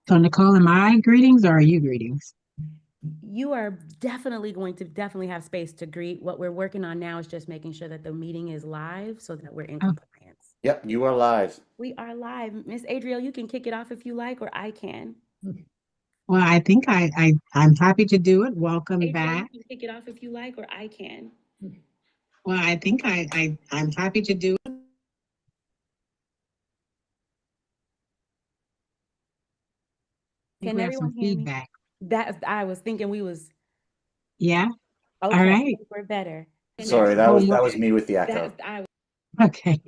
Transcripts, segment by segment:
So, Nicole, am I greetings or are you greetings? You are definitely going to definitely have space to greet. What we're working on now is just making sure that the meeting is live so that we're in Oh, compliance. Yep, you are live. We are live. Miss Adriel, you can kick it off if you like, or I can. well, I think I'm happy to do it. Welcome Adriel, you back. can kick it off if you like, or I can. Well, I think I'm happy to do it. I think Can we have some everyone hear me? feedback. That I was thinking we was Yeah. All okay. I right. think we're better. Can Sorry, everyone that Well, was that was me with the that echo. I okay.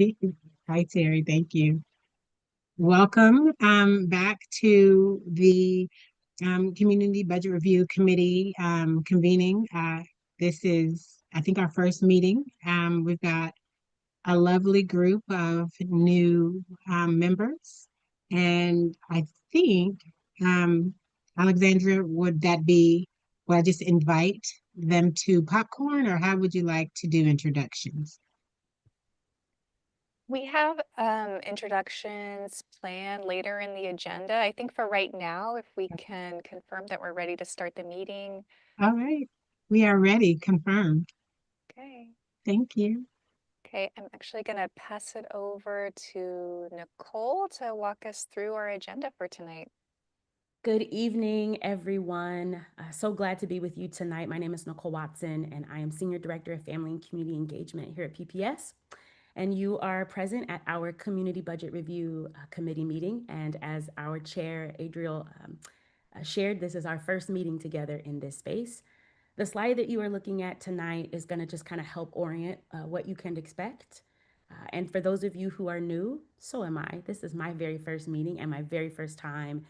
Hi, Terry. Thank you. Welcome back to the Community Budget Review Committee convening. This is, I think, our first meeting. We've got a lovely group of new members. And I think, um, Alexandra, would I just invite them to popcorn or how would you like to do introductions? We have introductions planned later in the agenda. I think for right now, if we can confirm that we're ready to start the meeting. All right. We are ready, confirmed. Okay. Thank you. Okay, I'm actually going to pass it over to Nicole to walk us through our agenda for tonight. Good evening, everyone. So glad to be with you tonight. My name is Nicole Watson, and I am Senior Director of Family and Community Engagement here at PPS. And you are present at our Community Budget Review Committee meeting. And as our chair, Adriel, shared, this is our first meeting together in this space. The slide that you are looking at tonight is going to just kind of help orient what you can expect. And for those of you who are new, so am I. This is my very first meeting and my very first time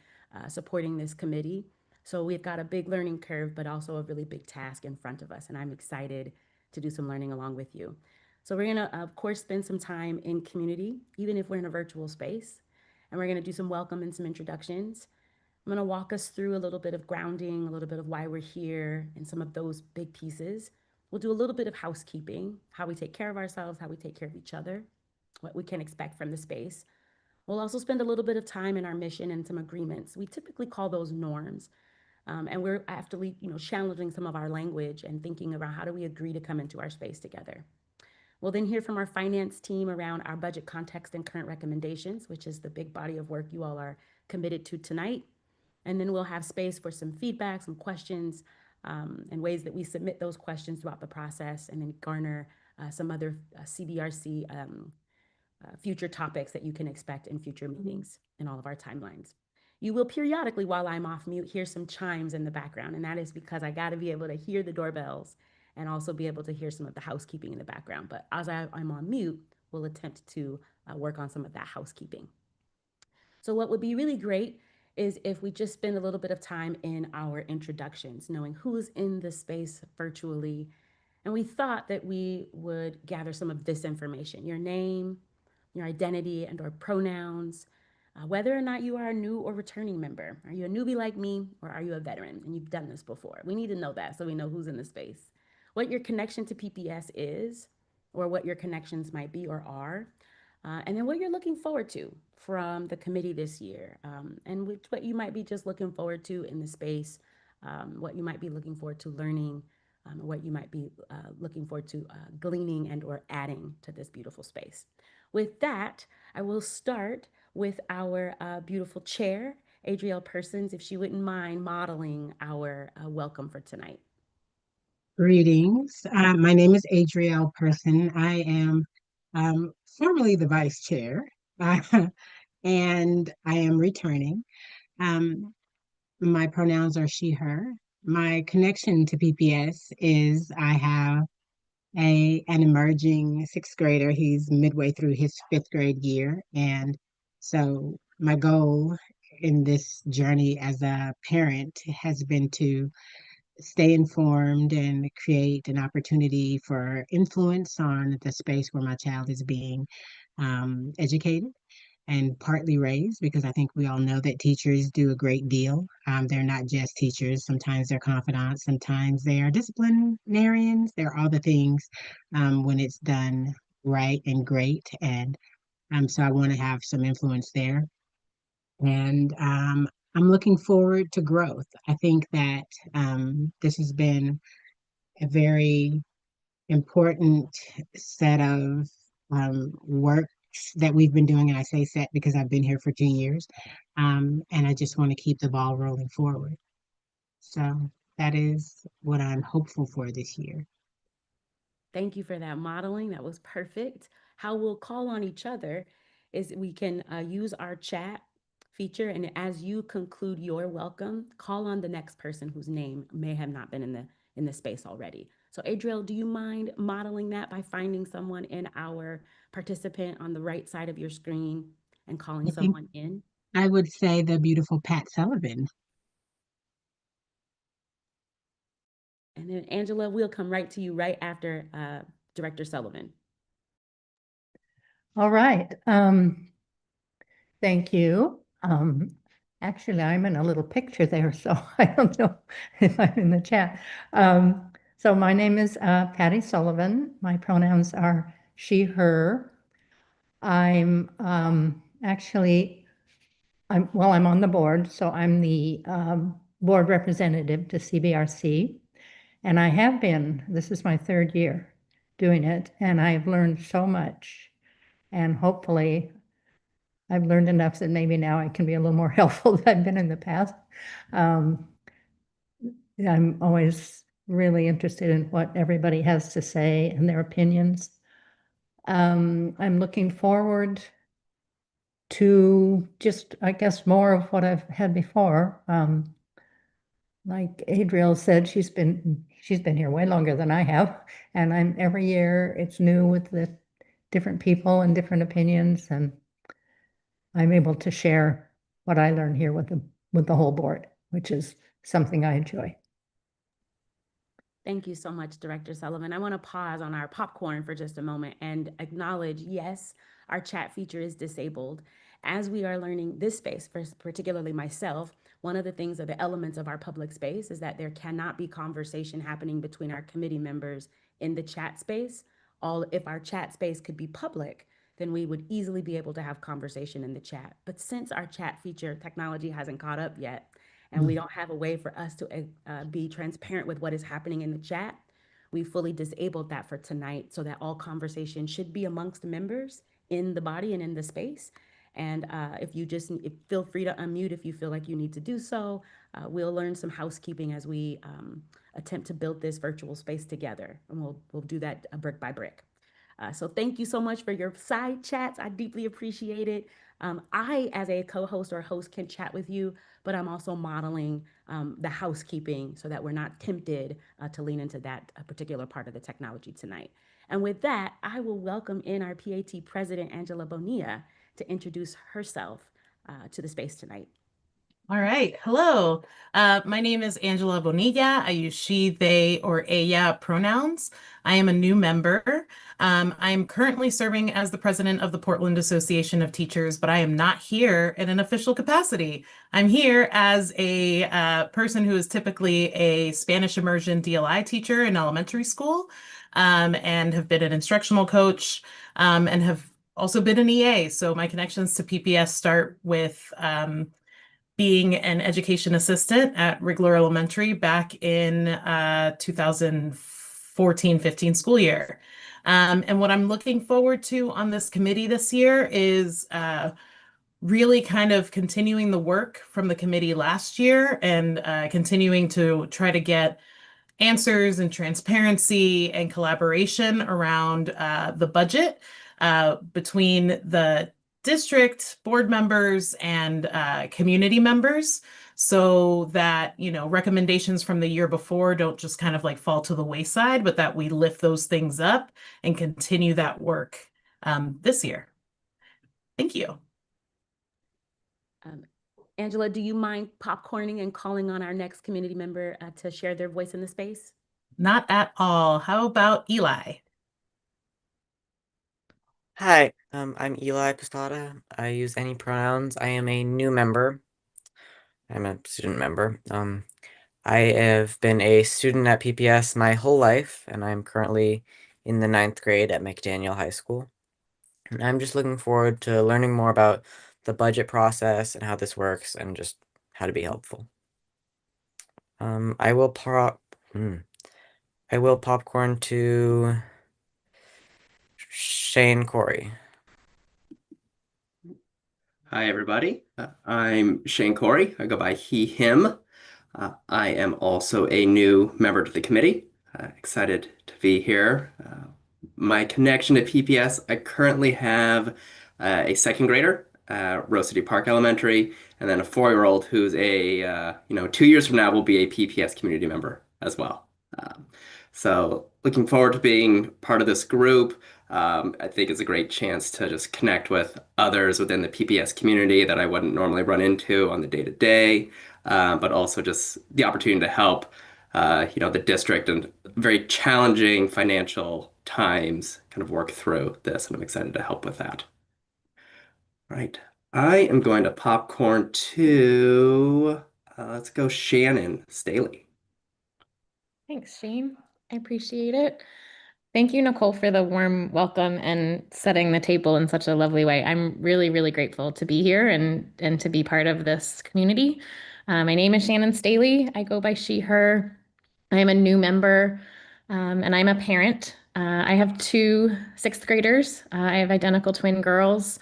supporting this committee. So we've got a big learning curve, but also a really big task in front of us. And I'm excited to do some learning along with you. So we're going to, of course, spend some time in community, even if we're in a virtual space. And we're going to do some welcome and some introductions. I'm going to walk us through a little bit of grounding, a little bit of why we're here, and some of those big pieces. We'll do a little bit of housekeeping, how we take care of ourselves, how we take care of each other, what we can expect from the space. We'll also spend a little bit of time in our mission and some agreements. We typically call those norms. And we're actually, challenging some of our language and thinking about how do we agree to come into our space together. We'll then hear from our finance team around our budget context and current recommendations, which is the big body of work you all are committed to tonight. And then we'll have space for some feedback, some questions, and ways that we submit those questions throughout the process, and then garner some other CBRC future topics that you can expect in future meetings in all of our timelines. You will periodically, while I'm off mute, hear some chimes in the background, and that is because I got to be able to hear the doorbells and also be able to hear some of the housekeeping in the background. But as I'm on mute, we'll attempt to work on some of that housekeeping. So, what would be really great is if we just spend a little bit of time in our introductions, knowing who's in the space virtually. And we thought that we would gather some of this information: your name, your identity, and or pronouns, whether or not you are a new or returning member. Are you a newbie like me, or are you a veteran and you've done this before? We need to know that so we know who's in the space. What your connection to PPS is, or what your connections might be or are, and then what you're looking forward to from the committee this year, and what you might be just looking forward to in the space, what you might be looking forward to learning, what you might be looking forward to gleaning and or adding to this beautiful space. With that, I will start with our beautiful chair, Adrielle Persons, if she wouldn't mind modeling our welcome for tonight. Greetings. My name is Adrielle Person. I am formerly the vice chair, and I am returning. Um, my pronouns are she, her. My connection to PPS is I have an emerging sixth grader. He's midway through his fifth grade year. And so my goal in this journey as a parent has been to stay informed and create an opportunity for influence on the space where my child is being educated and partly raised, because I think we all know that teachers do a great deal. They're not just teachers. Sometimes they're confidants. Sometimes they are disciplinarians. They're all the things when it's done right and great. And so I want to have some influence there. And I'm looking forward to growth. I think that this has been a very important set of works that we've been doing. And I say set because I've been here for 2 years. And I just want to keep the ball rolling forward. So that is what I'm hopeful for this year. Thank you for that modeling. That was perfect. How we'll call on each other is we can use our chat feature, and as you conclude your welcome, call on the next person whose name may have not been in the space already. So, Adriel, do you mind modeling that by finding someone in our participant on the right side of your screen and calling I think someone in? I would say the beautiful Pat Sullivan. And then, Angela, we'll come right to you right after Director Sullivan. All right. Thank you. Actually, I'm in a little picture there, so I don't know if I'm in the chat. So my name is Patty Sullivan. My pronouns are she, her. I'm actually, I'm on the board, so I'm the board representative to CBRC. And I have been, this is my third year doing it, and I've learned so much. And hopefully I've learned enough that maybe now I can be a little more helpful than I've been in the past. Um, I'm always really interested in what everybody has to say and their opinions. I'm looking forward to just, I guess, more of what I've had before. Like Adriel said, she's been here way longer than I have, and every year it's new with the different people and different opinions, and I'm able to share what I learn here with the whole board, which is something I enjoy. Thank you so much, Director Sullivan. I want to pause on our popcorn for just a moment and acknowledge, yes, our chat feature is disabled. As we are learning this space, for particularly myself, one of the things or the elements of our public space is that there cannot be conversation happening between our committee members in the chat space. If our chat space could be public, then we would easily be able to have conversation in the chat. But since our chat feature technology hasn't caught up yet, and we don't have a way for us to be transparent with what is happening in the chat, we fully disabled that for tonight so that all conversation should be amongst the members in the body and in the space. And feel free to unmute if you feel like you need to do so. We'll learn some housekeeping as we attempt to build this virtual space together, and we'll do that brick by brick. So thank you so much for your side chats. I deeply appreciate it. I, as a co-host or host, can chat with you, but I'm also modeling the housekeeping so that we're not tempted to lean into that particular part of the technology tonight. And with that, I will welcome in our PAT President, Angela Bonilla, to introduce herself to the space tonight. All right. Hello. My name is Angela Bonilla. I use she, they, or ella pronouns. I am a new member. I am currently serving as the president of the Portland Association of Teachers, but I am not here in an official capacity. I'm here as a person who is typically a Spanish immersion DLI teacher in elementary school, and have been an instructional coach, and have also been an EA. So my connections to PPS start with being an education assistant at Rigler Elementary back in 2014-15 school year. And what I'm looking forward to on this committee this year is really kind of continuing the work from the committee last year and continuing to try to get answers and transparency and collaboration around the budget between the district board members and community members, so that, you know, recommendations from the year before don't just kind of like fall to the wayside, but that we lift those things up and continue that work this year. Thank you. Angela, do you mind popcorning and calling on our next community member to share their voice in the space? Not at all. How about Eli? Hi, I'm Eli Pistada. I use any pronouns. I am a new member. I'm a student member. I have been a student at PPS my whole life, and I'm currently in the 9th grade at McDaniel High School. And I'm just looking forward to learning more about the budget process and how this works, and just how to be helpful. I will I will popcorn to Shane Corey. Hi, everybody. I'm Shane Corey. I go by he, him. I am also a new member to the committee. Excited to be here. My connection to PPS, I currently have a second grader at Rose City Park Elementary, and then a 4-year-old who's 2 years from now will be a PPS community member as well. So looking forward to being part of this group. I think it's a great chance to just connect with others within the PPS community that I wouldn't normally run into on the day-to-day, but also just the opportunity to help, the district and very challenging financial times kind of work through this, and I'm excited to help with that. Right. I am going to popcorn to, let's go Shannon Staley. Thanks, Shane. I appreciate it. Thank you, Nicole, for the warm welcome and setting the table in such a lovely way. I'm really, really grateful to be here and to be part of this community. My name is Shannon Staley. I go by she, her. I am a new member, and I'm a parent. I have two sixth graders. I have identical twin girls.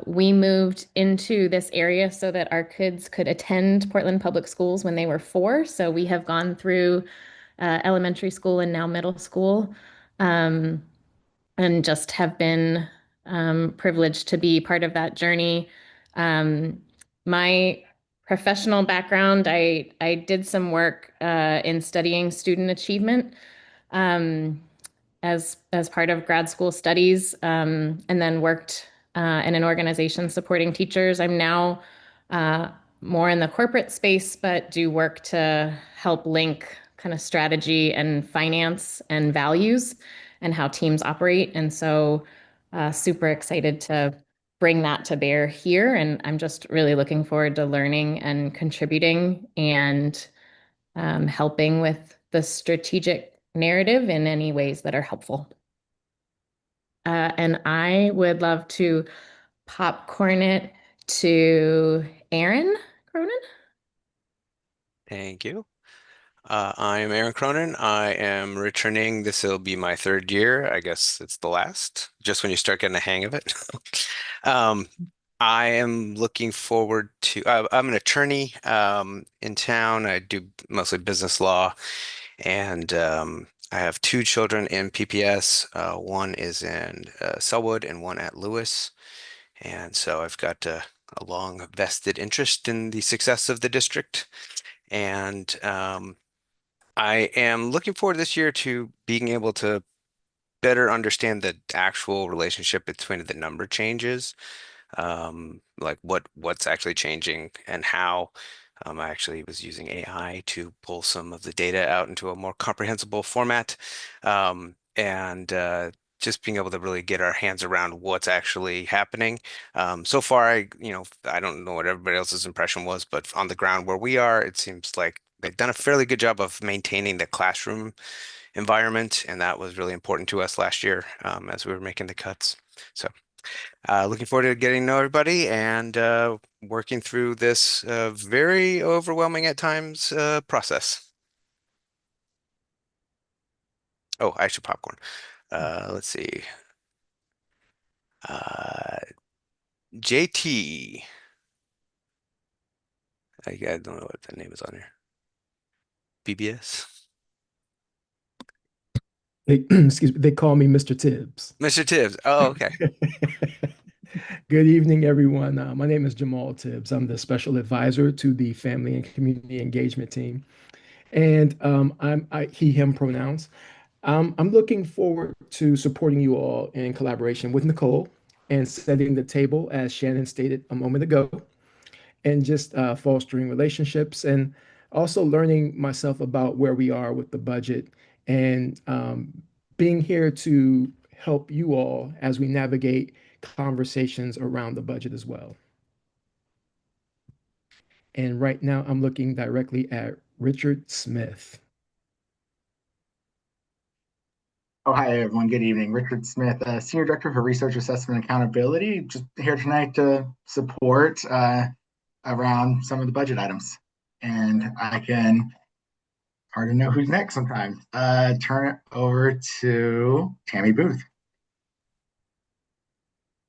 We moved into this area so that our kids could attend Portland Public Schools when they were 4. So we have gone through elementary school and now middle school, and just have been privileged to be part of that journey. My professional background, I did some work in studying student achievement as part of grad school studies, and then worked in an organization supporting teachers. I'm now more in the corporate space, but do work to help link kind of strategy and finance and values and how teams operate. And so super excited to bring that to bear here. And I'm just really looking forward to learning and contributing and helping with the strategic narrative in any ways that are helpful. And I would love to popcorn it to Aaron Cronin. Thank you. I'm Aaron Cronin. I am returning. This will be my 3rd year. I guess it's the last, just when you start getting the hang of it. I am looking forward to, I'm an attorney in town. I do mostly business law, and I have 2 children in PPS. One is in Sellwood and one at Lewis. And so I've got a long vested interest in the success of the district. And I am looking forward this year to being able to better understand the actual relationship between the number changes, like what's actually changing and how. I actually was using AI to pull some of the data out into a more comprehensible format, and just being able to really get our hands around what's actually happening. So far, I don't know what everybody else's impression was, but on the ground where we are, it seems like they've done a fairly good job of maintaining the classroom environment, and that was really important to us last year as we were making the cuts. So looking forward to getting to know everybody and working through this very overwhelming at times process. Oh, I should popcorn. Let's see. JT. I don't know what the name is on here. BBS. Excuse me, they call me Mr. Tibbs. Mr. Tibbs. Oh, okay. Good evening, everyone. My name is Jamal Tibbs. I'm the special advisor to the Family and Community Engagement Team. And he, him pronouns. I'm looking forward to supporting you all in collaboration with Nicole and setting the table, as Shannon stated a moment ago, and just fostering relationships and also learning myself about where we are with the budget and being here to help you all as we navigate conversations around the budget as well. And right now I'm looking directly at Richard Smith. Oh, hi, everyone. Good evening. Richard Smith, Senior Director for Research Assessment and Accountability, just here tonight to support around some of the budget items. And I can hard to know who's next sometimes. Turn it over to Tammy Booth.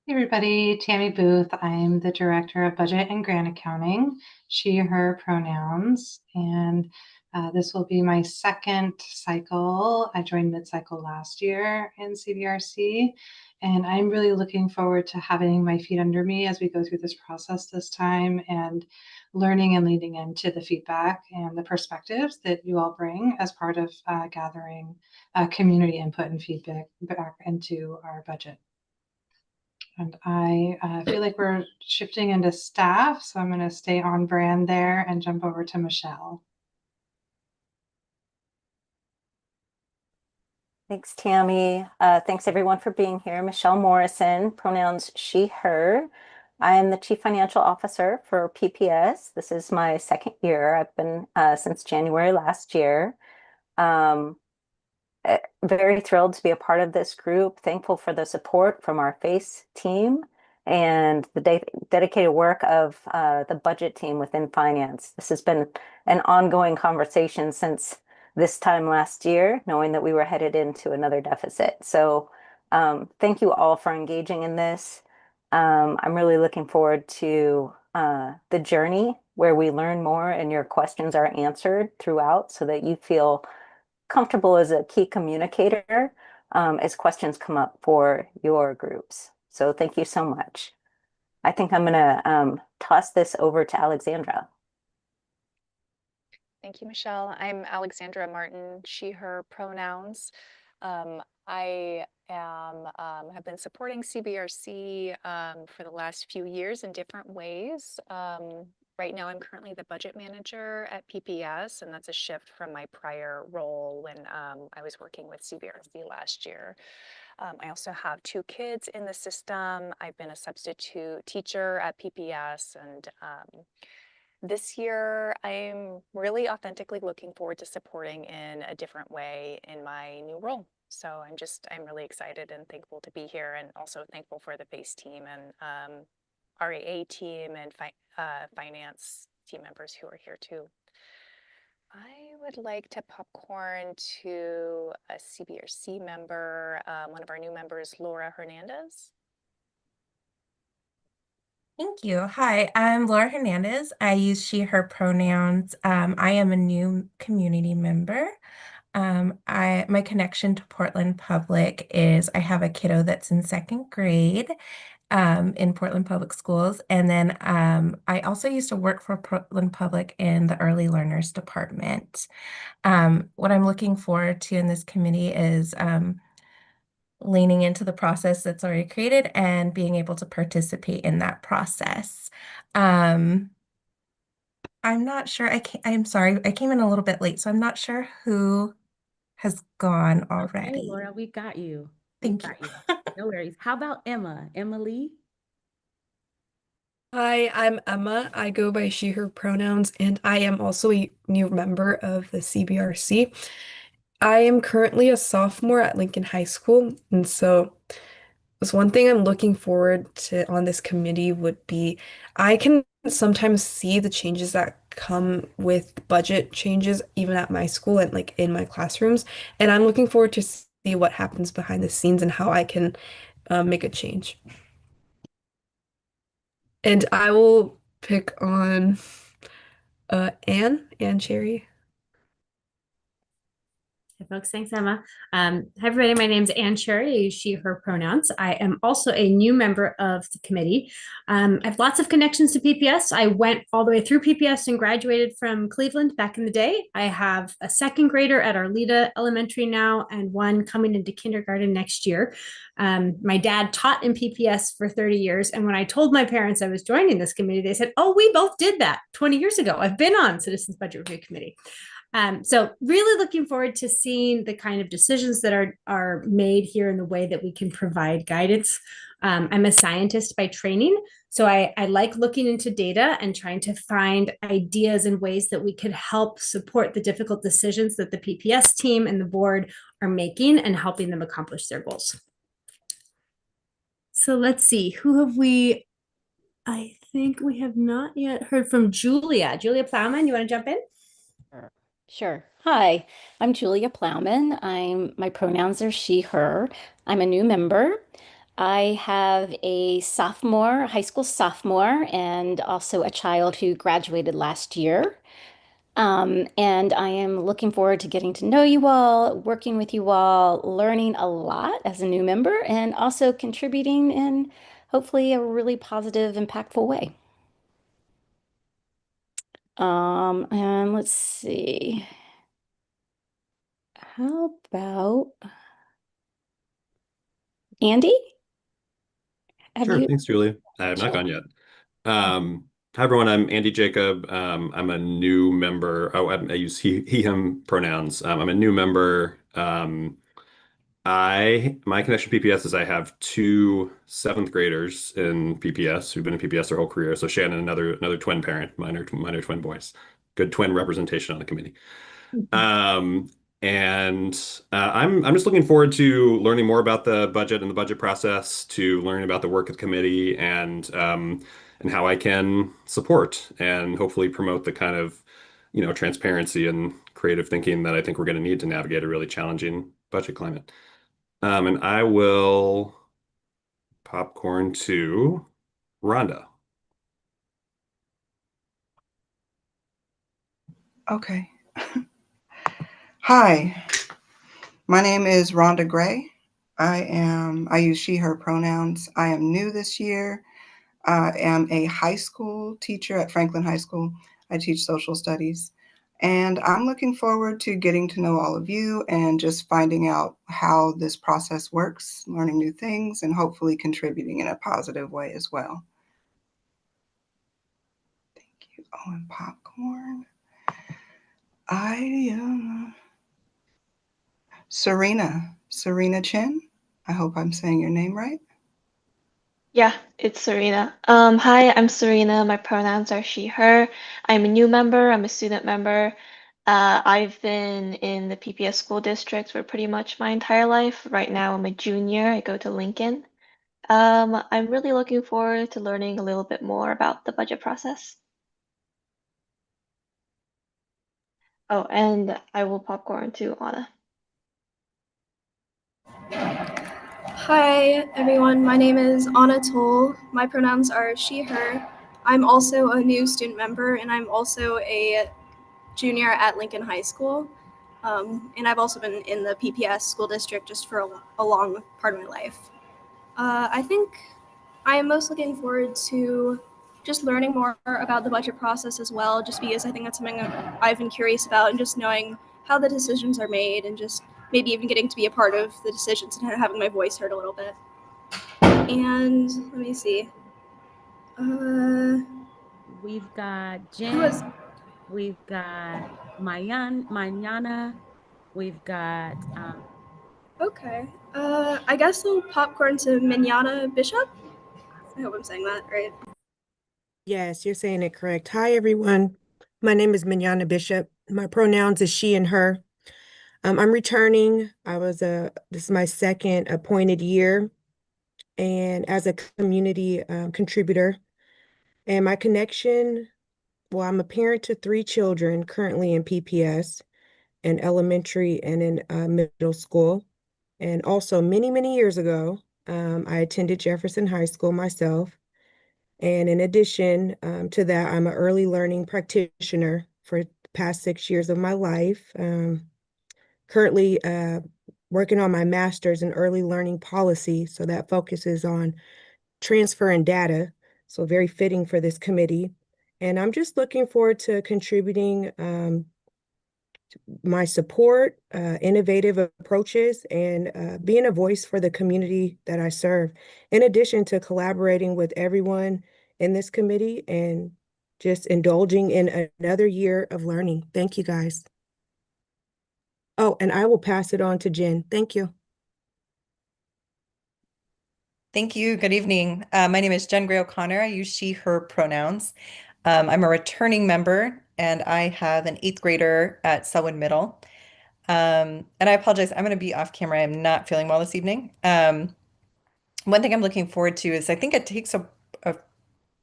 Hey everybody, Tammy Booth. I'm the Director of Budget and Grant Accounting, she, her pronouns, and this will be my second cycle. I joined mid-cycle last year in CBRC, and I'm really looking forward to having my feet under me as we go through this process this time and learning and leading into the feedback and the perspectives that you all bring as part of gathering community input and feedback back into our budget. And I feel like we're shifting into staff, so I'm going to stay on brand there and jump over to Michelle. Thanks, Tammy. Thanks everyone for being here. Michelle Morrison, pronouns she, her. I am the Chief Financial Officer for PPS. This is my second year. I've been since January last year. Very thrilled to be a part of this group. Thankful for the support from our FACE team and the dedicated work of the budget team within finance. This has been an ongoing conversation since this time last year, knowing that we were headed into another deficit. So thank you all for engaging in this. I'm really looking forward to the journey where we learn more and your questions are answered throughout so that you feel comfortable as a key communicator as questions come up for your groups. So thank you so much. I think I'm going to toss this over to Alexandra. Thank you, Michelle. I'm Alexandra Martin, she, her pronouns. I have been supporting CBRC for the last few years in different ways. Right now, I'm currently the budget manager at PPS, and that's a shift from my prior role when I was working with CBRC last year. I also have 2 kids in the system. I've been a substitute teacher at PPS, and this year I'm really authentically looking forward to supporting in a different way in my new role. So I'm really excited and thankful to be here, and also thankful for the FACE team and RAA team and finance team members who are here too. I would like to popcorn to a CBRC member, one of our new members, Laura Hernandez. Thank you. Hi, I'm Laura Hernandez. I use she, her pronouns. I am a new community member. My connection to Portland Public is I have a kiddo that's in 2nd grade in Portland Public Schools. And then I also used to work for Portland Public in the Early Learners Department. What I'm looking forward to in this committee is leaning into the process that's already created and being able to participate in that process. I'm not sure, I'm sorry, I came in a little bit late, so I'm not sure who has gone already. Okay, Laura, we got you. Thank you. No worries. How about Emma? Emily? Hi, I'm Emma. I go by she, her pronouns, and I am also a new member of the CBRC. I am currently a sophomore at Lincoln High School, and so there's one thing I'm looking forward to on this committee would be I can sometimes see the changes that come with budget changes even at my school and like in my classrooms, and I'm looking forward to see what happens behind the scenes and how I can make a change. And I will pick on Ann Cherry. Hey folks, thanks Emma. Hi everybody, my name is Ann Cherry, I use she, her pronouns. I am also a new member of the committee. I have lots of connections to PPS. I went all the way through PPS and graduated from Cleveland back in the day. I have a 2nd grader at Arleta Elementary now and one coming into kindergarten next year. My dad taught in PPS for 30 years. And when I told my parents I was joining this committee, they said, oh, we both did that 20 years ago. I've been on Citizens Budget Review Committee. So really looking forward to seeing the kind of decisions that are made here in the way that we can provide guidance. I'm a scientist by training, so I like looking into data and trying to find ideas and ways that we could help support the difficult decisions that the PPS team and the board are making and helping them accomplish their goals. So let's see, who have we? I think we have not yet heard from Julia. Julia Plowman, you want to jump in? Sure. Hi, I'm Julia Plowman. My pronouns are she, her. I'm a new member. I have a sophomore, high school sophomore, and also a child who graduated last year. And I am looking forward to getting to know you all, working with you all, learning a lot as a new member, and also contributing in hopefully a really positive, impactful way. And let's see. How about Andy? Have Sure. you? Thanks, Julia. I have not Sure. gone yet. Hi, everyone. I'm Andy Jacob. I'm a new member. I use him pronouns. I'm a new member. My connection to PPS is I have two seventh graders in PPS who've been in PPS their whole career. So Shannon, another twin parent, minor twin boys. Good twin representation on the committee. Um, and I'm just looking forward to learning more about the budget and the budget process, to learning about the work of the committee and how I can support and hopefully promote the kind of, transparency and creative thinking that I think we're going to need to navigate a really challenging budget climate. And I will popcorn to Rhonda. Okay. Hi, my name is Rhonda Gray. I use she, her pronouns. I am new this year. I am a high school teacher at Franklin High School. I teach social studies. And I'm looking forward to getting to know all of you and just finding out how this process works, learning new things, and hopefully contributing in a positive way as well. Thank you. Oh, and popcorn. Serena Chin. I hope I'm saying your name right. Yeah, it's Serena. Hi, I'm Serena. My pronouns are she, her. I'm a new member. I'm a student member. I've been in the PPS school district for pretty much my entire life. Right now, I'm a junior. I go to Lincoln. I'm really looking forward to learning a little bit more about the budget process. Oh, and I will popcorn to Anna. Hi, everyone. My name is Anna Toll. My pronouns are she, her. I'm also a new student member, and I'm also a junior at Lincoln High School. And I've also been in the PPS school district just for a long part of my life. I think I am most looking forward to just learning more about the budget process as well, just because I think that's something I've been curious about, and just knowing how the decisions are made, and just maybe even getting to be a part of the decisions and having my voice heard a little bit. And let me see. We've got Jen. We've got Mañana. We've got. Okay. I guess I'll popcorn to Minyana Bishop. I hope I'm saying that right. Yes, you're saying it correct. Hi, everyone. My name is Minyana Bishop. My pronouns is she and her. I'm returning. This is my second appointed year, and as a community contributor. And my connection, well, I'm a parent to three children currently in PPS, in elementary and in middle school. And also many, many years ago, I attended Jefferson High School myself. And in addition to that, I'm an early learning practitioner for the past 6 years of my life. Currently working on my master's in early learning policy. So that focuses on transfer and data. So very fitting for this committee. And I'm just looking forward to contributing my support, innovative approaches, and being a voice for the community that I serve, in addition to collaborating with everyone in this committee and just indulging in another year of learning. Thank you, guys. Oh, and I will pass it on to Jen. Thank you. Thank you. Good evening. My name is Jen Gray O'Connor. I use she, her pronouns. I'm a returning member, and I have an eighth grader at Selwyn Middle. And I apologize, I'm going to be off camera. I'm not feeling well this evening. One thing I'm looking forward to is I think it takes a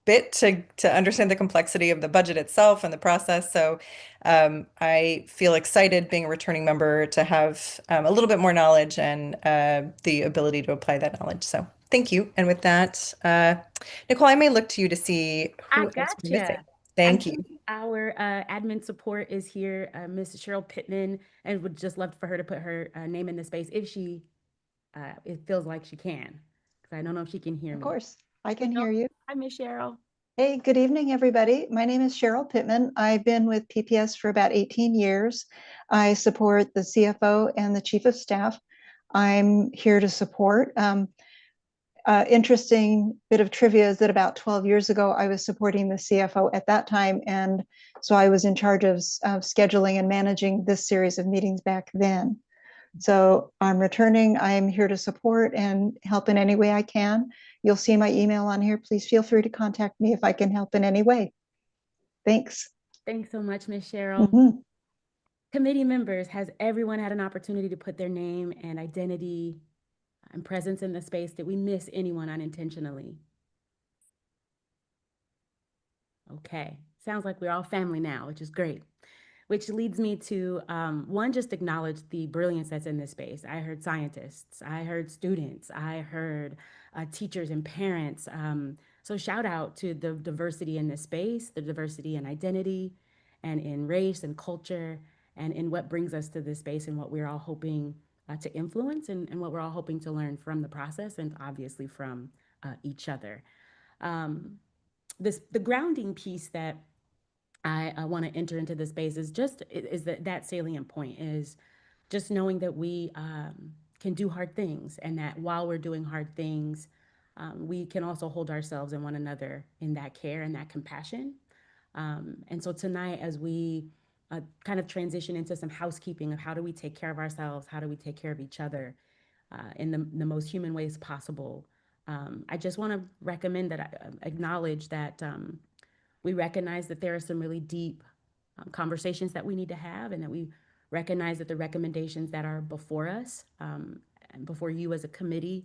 bit to understand the complexity of the budget itself and the process. So I feel excited being a returning member to have a little bit more knowledge and the ability to apply that knowledge. So thank you. And with that, Nicole, I may look to you to see I who else we're missing. gotcha. I Thank you. think our admin support is here, Ms. Cheryl Pittman, and would just love for her to put her name in the space if she it feels like she can, because I don't know if she can hear Of me. course, I Hey, can hear you. Hi, Miss Cheryl. Hey, good evening, everybody. My name is Cheryl Pittman. I've been with PPS for about 18 years. I support the CFO and the Chief of Staff. I'm here to support. Interesting bit of trivia is that about 12 years ago, I was supporting the CFO at that time. And so I was in charge of scheduling and managing this series of meetings back then. So I'm returning. I'm here to support and help in any way I can. You'll see my email on here. Please feel free to contact me if I can help in any way. Thanks. Thanks so much, Miss Cheryl. Mhm. Committee members, has everyone had an opportunity to put their name and identity and presence in the space? Did we miss anyone unintentionally? Okay, sounds like we're all family now, which is great. Which leads me to one, just acknowledge the brilliance that's in this space. I heard scientists, I heard students, I heard teachers and parents. So shout out to the diversity in this space, the diversity in identity and in race and culture and in what brings us to this space and what we're all hoping to influence and what we're all hoping to learn from the process and obviously from each other. The grounding piece that I want to enter into the space is just is that salient point is just knowing that we can do hard things and that while we're doing hard things, we can also hold ourselves and one another in that care and that compassion. And so tonight, as we kind of transition into some housekeeping of how do we take care of ourselves, how do we take care of each other in the most human ways possible, I just want to recommend that I acknowledge that we recognize that there are some really deep conversations that we need to have, and that we recognize that the recommendations that are before us and before you as a committee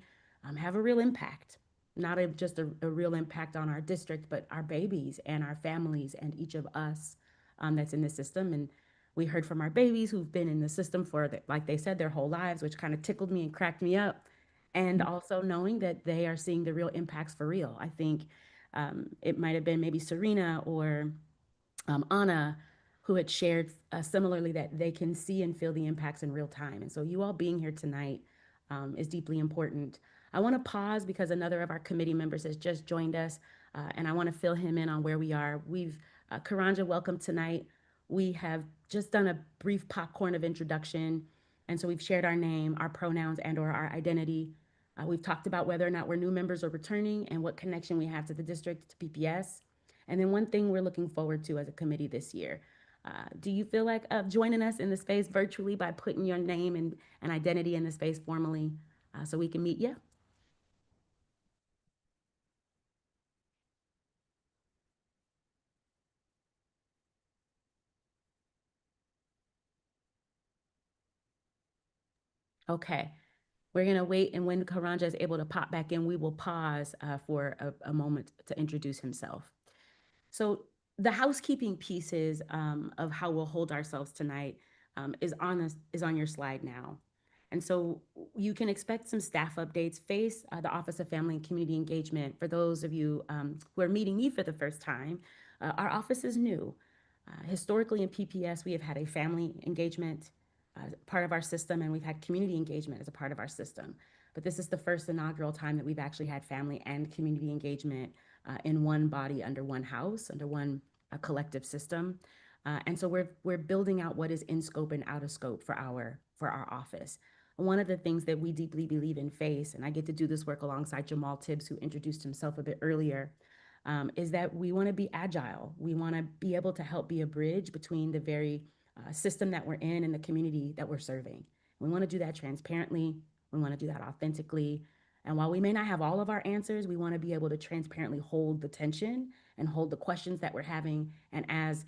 have a real impact, not just a real impact on our district, but our babies and our families and each of us that's in the system. And we heard from our babies who've been in the system for, like they said, their whole lives, which kind of tickled me and cracked me up. And also knowing that they are seeing the real impacts for real. I think it might have been maybe Serena or Anna who had shared similarly that they can see and feel the impacts in real time. And so you all being here tonight is deeply important. I want to pause because another of our committee members has just joined us, and I want to fill him in on where we are. We've, Karanja, welcome tonight. We have just done a brief popcorn of introduction, and so we've shared our name, our pronouns, and or our identity. We've talked about whether or not we're new members or returning and what connection we have to the district, to PPS. And then one thing we're looking forward to as a committee this year. Do you feel like joining us in the space virtually by putting your name and identity in the space formally so we can meet you? Okay. We're going to wait, and when Karanja is able to pop back in, we will pause for a moment to introduce himself. So the housekeeping pieces of how we'll hold ourselves tonight is on your slide now. And so you can expect some staff updates. Face the Office of Family and Community Engagement. For those of you who are meeting me for the first time, our office is new. Historically in PPS, we have had a family engagement part of our system, and we've had community engagement as a part of our system. But this is the first inaugural time that we've actually had family and community engagement in one body, under one house, under one collective system. And so we're building out what is in scope and out of scope for our office. One of the things that we deeply believe in FACE, and I get to do this work alongside Jamal Tibbs, who introduced himself a bit earlier, is that we want to be agile. We want to be able to help be a bridge between the very system that we're in and the community that we're serving. We want to do that transparently. We want to do that authentically. And while we may not have all of our answers, we want to be able to transparently hold the tension and hold the questions that we're having. And as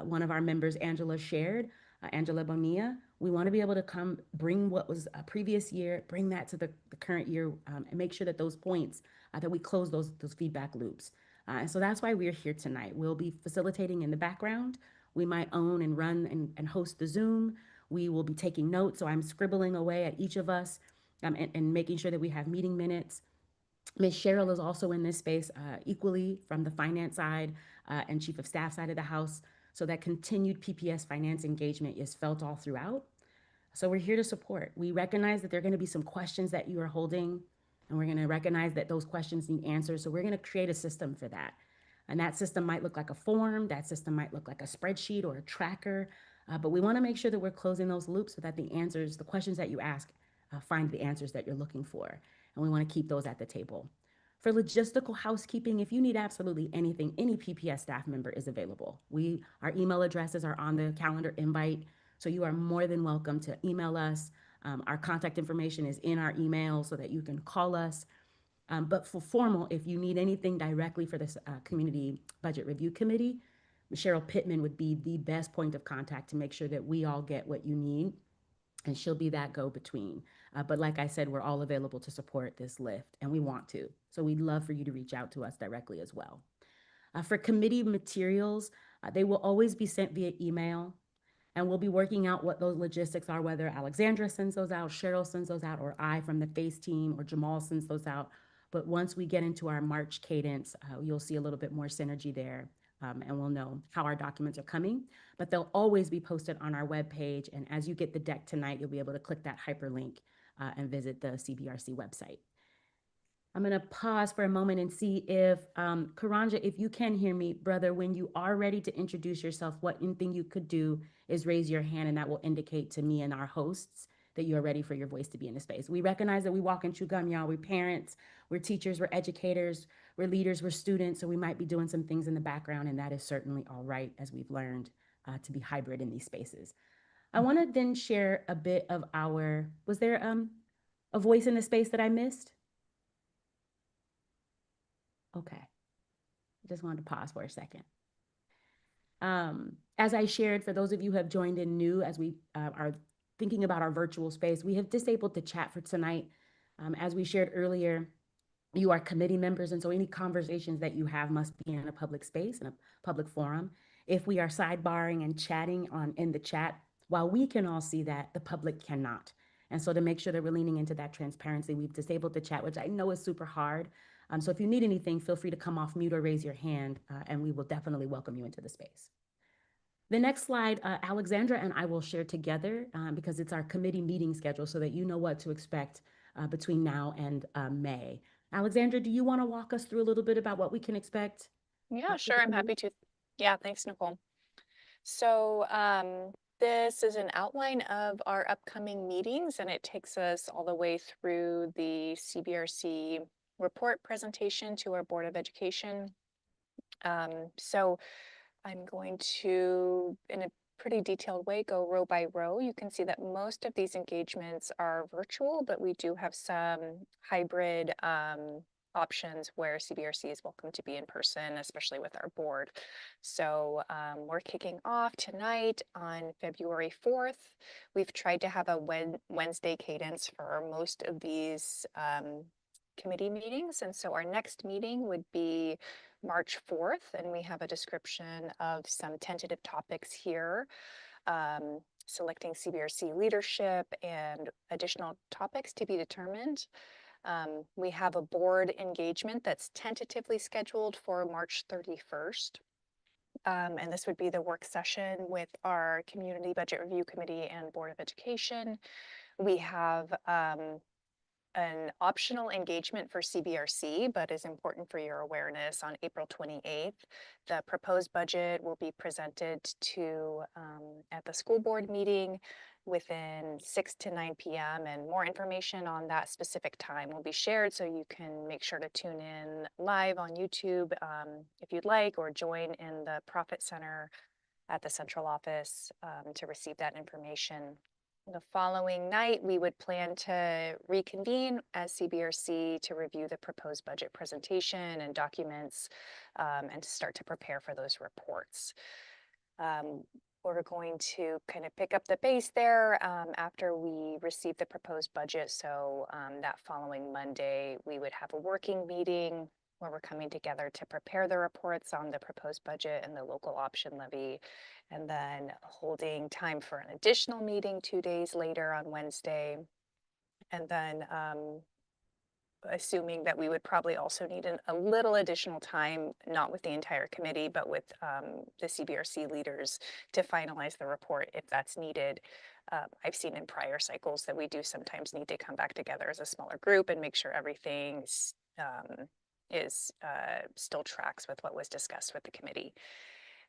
one of our members, Angela, shared, Angela Bonilla, we want to be able to come bring what was a previous year, bring that to the current year, and make sure that those points, that we close those feedback loops. And so that's why we're here tonight. We'll be facilitating in the background. We might own and run and host the Zoom. We will be taking notes. So I'm scribbling away at each of us and making sure that we have meeting minutes. Ms. Cheryl is also in this space equally from the finance side and chief of staff side of the house. So that continued PPS finance engagement is felt all throughout. So we're here to support. We recognize that there are going to be some questions that you are holding, and we're going to recognize that those questions need answers. So we're going to create a system for that. And that system might look like a form, that system might look like a spreadsheet or a tracker, but we want to make sure that we're closing those loops so that the answers, the questions that you ask, find the answers that you're looking for. And we want to keep those at the table. For logistical housekeeping, if you need absolutely anything, any PPS staff member is available. Our email addresses are on the calendar invite, so you are more than welcome to email us. Our contact information is in our email so that you can call us. But for formal, if you need anything directly for this Community Budget Review Committee, Cheryl Pittman would be the best point of contact to make sure that we all get what you need, and she'll be that go-between. But like I said, we're all available to support this lift, and we want to. So we'd love for you to reach out to us directly as well. For committee materials, they will always be sent via email, and we'll be working out what those logistics are, whether Alexandra sends those out, Cheryl sends those out, or I from the FACE team, or Jamal sends those out. But once we get into our March cadence, you'll see a little bit more synergy there, and we'll know how our documents are coming. But they'll always be posted on our webpage, and as you get the deck tonight, you'll be able to click that hyperlink and visit the CBRC website. I'm going to pause for a moment and see if, Karanja, if you can hear me, brother, when you are ready to introduce yourself, one thing you could do is raise your hand, and that will indicate to me and our hosts that you are ready for your voice to be in the space. We recognize that we walk and chew gum, y'all. We're parents, we're teachers, we're educators, we're leaders, we're students, so we might be doing some things in the background, and that is certainly all right as we've learned to be hybrid in these spaces. I want to then share a bit of was there a voice in the space that I missed? Okay, I just wanted to pause for a second. As I shared, for those of you who have joined in new, as we are thinking about our virtual space, we have disabled the chat for tonight. As we shared earlier, you are committee members, and so any conversations that you have must be in a public space, in a public forum. If we are sidebarring and chatting in the chat, while we can all see that, the public cannot. And so to make sure that we're leaning into that transparency, we've disabled the chat, which I know is super hard. So if you need anything, feel free to come off mute or raise your hand, and we will definitely welcome you into the space. The next slide, Alexandra and I will share together because it's our committee meeting schedule so that you know what to expect between now and May. Alexandra, do you want to walk us through a little bit about what we can expect? Yeah, sure. I'm happy to. Yeah, thanks, Nicole. So this is an outline of our upcoming meetings, and it takes us all the way through the CBRC report presentation to our Board of Education. So I'm going to, in a pretty detailed way, go row by row. You can see that most of these engagements are virtual, but we do have some hybrid options where CBRC is welcome to be in person, especially with our board. So we're kicking off tonight on February 4th. We've tried to have a Wednesday cadence for most of these committee meetings. And so our next meeting would be March 4th, and we have a description of some tentative topics here, selecting CBRC leadership and additional topics to be determined. We have a board engagement that's tentatively scheduled for March 31st. And this would be the work session with our Community Budget Review Committee and Board of Education. We have an optional engagement for CBRC, but is important for your awareness. On April 28th, the proposed budget will be presented to at the school board meeting within 6 to 9 p.m. and more information on that specific time will be shared, so you can make sure to tune in live on YouTube if you'd like, or join in the Profit Center at the central office to receive that information. The following night, we would plan to reconvene as CBRC to review the proposed budget presentation and documents and to start to prepare for those reports. We're going to kind of pick up the pace there after we receive the proposed budget. So that following Monday, we would have a working meeting where we're coming together to prepare the reports on the proposed budget and the local option levy, and then holding time for an additional meeting 2 days later on Wednesday, and then assuming that we would probably also need a little additional time, not with the entire committee, but with the CBRC leaders to finalize the report if that's needed. I've seen in prior cycles that we do sometimes need to come back together as a smaller group and make sure everything still tracks with what was discussed with the committee.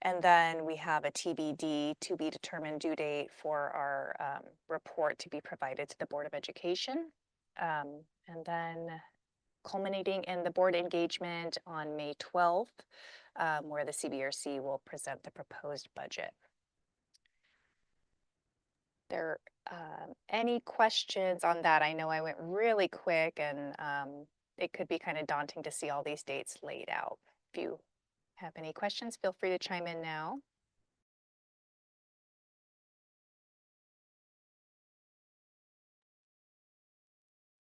And then we have a TBD, to be determined due date for our report to be provided to the Board of Education. And then culminating in the board engagement on May 12th, where the CBRC will present the proposed budget. There any questions on that? I know I went really quick, and it could be kind of daunting to see all these dates laid out. If you have any questions, feel free to chime in now.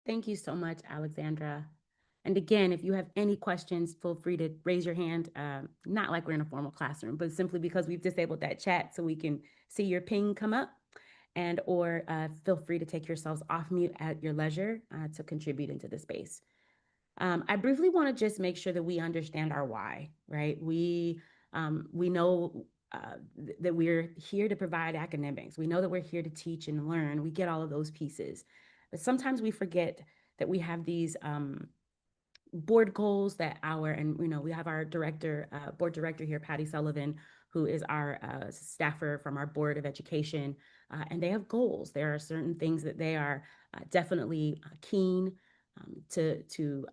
Thank you so much, Alexandra. And again, if you have any questions, feel free to raise your hand. Not like we're in a formal classroom, but simply because we've disabled that chat so we can see your ping come up, and or feel free to take yourselves off mute at your leisure to contribute into the space. I briefly want to just make sure that we understand our why, right? We know that we're here to provide academics. We know that we're here to teach and learn. We get all of those pieces. But sometimes we forget that we have these board goals that we have our board director here, Patty Sullivan, who is our staffer from our Board of Education, and they have goals. There are certain things that they are definitely keen to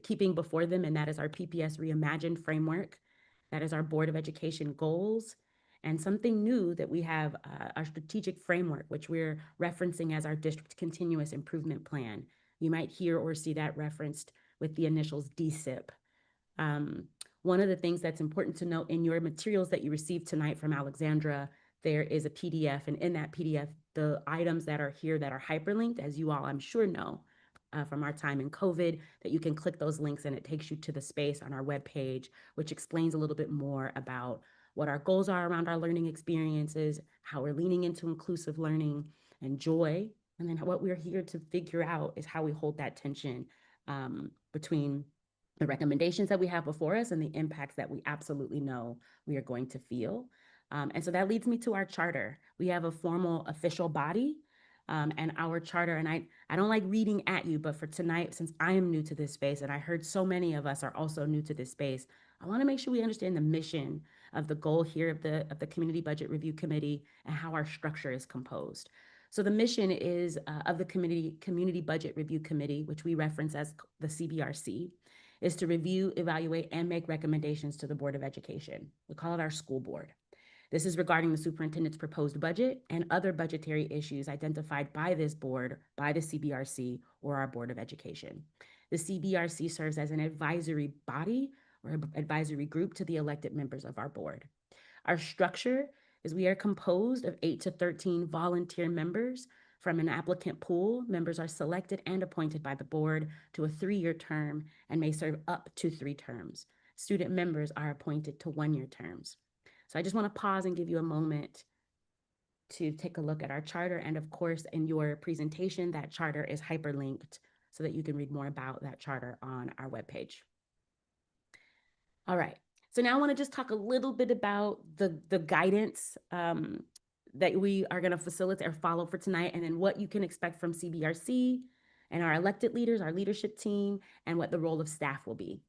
keeping before them, and that is our PPS Reimagined framework. That is our Board of Education goals. And something new that we have, our strategic framework, which we're referencing as our district continuous improvement plan. You might hear or see that referenced with the initials DSIP. One of the things that's important to note in your materials that you received tonight from Alexandra, there is a PDF, and in that PDF, the items that are here that are hyperlinked, as you all I'm sure know from our time in COVID, that you can click those links and it takes you to the space on our webpage, which explains a little bit more about what our goals are around our learning experiences, how we're leaning into inclusive learning and joy. And then what we're here to figure out is how we hold that tension between the recommendations that we have before us and the impacts that we absolutely know we are going to feel. And so that leads me to our charter. We have a formal official body and our charter, and I don't like reading at you, but for tonight, since I am new to this space and I heard so many of us are also new to this space, I want to make sure we understand the mission of the goal here of the Community Budget Review Committee and how our structure is composed. So the mission is of the Community Budget Review Committee, which we reference as the CBRC, is to review, evaluate, and make recommendations to the Board of Education. We call it our school board. This is regarding the superintendent's proposed budget and other budgetary issues identified by this board, by the CBRC, or our Board of Education. The CBRC serves as an advisory body or advisory group to the elected members of our board. Our structure is we are composed of 8 to 13 volunteer members. From an applicant pool, members are selected and appointed by the board to a 3-year term and may serve up to 3 terms. Student members are appointed to 1-year terms. So I just want to pause and give you a moment to take a look at our charter. And of course, in your presentation, that charter is hyperlinked so that you can read more about that charter on our webpage. All right. So now I want to just talk a little bit about the guidance that we are going to facilitate or follow for tonight, and then what you can expect from CBRC and our elected leaders, our leadership team, and what the role of staff will be.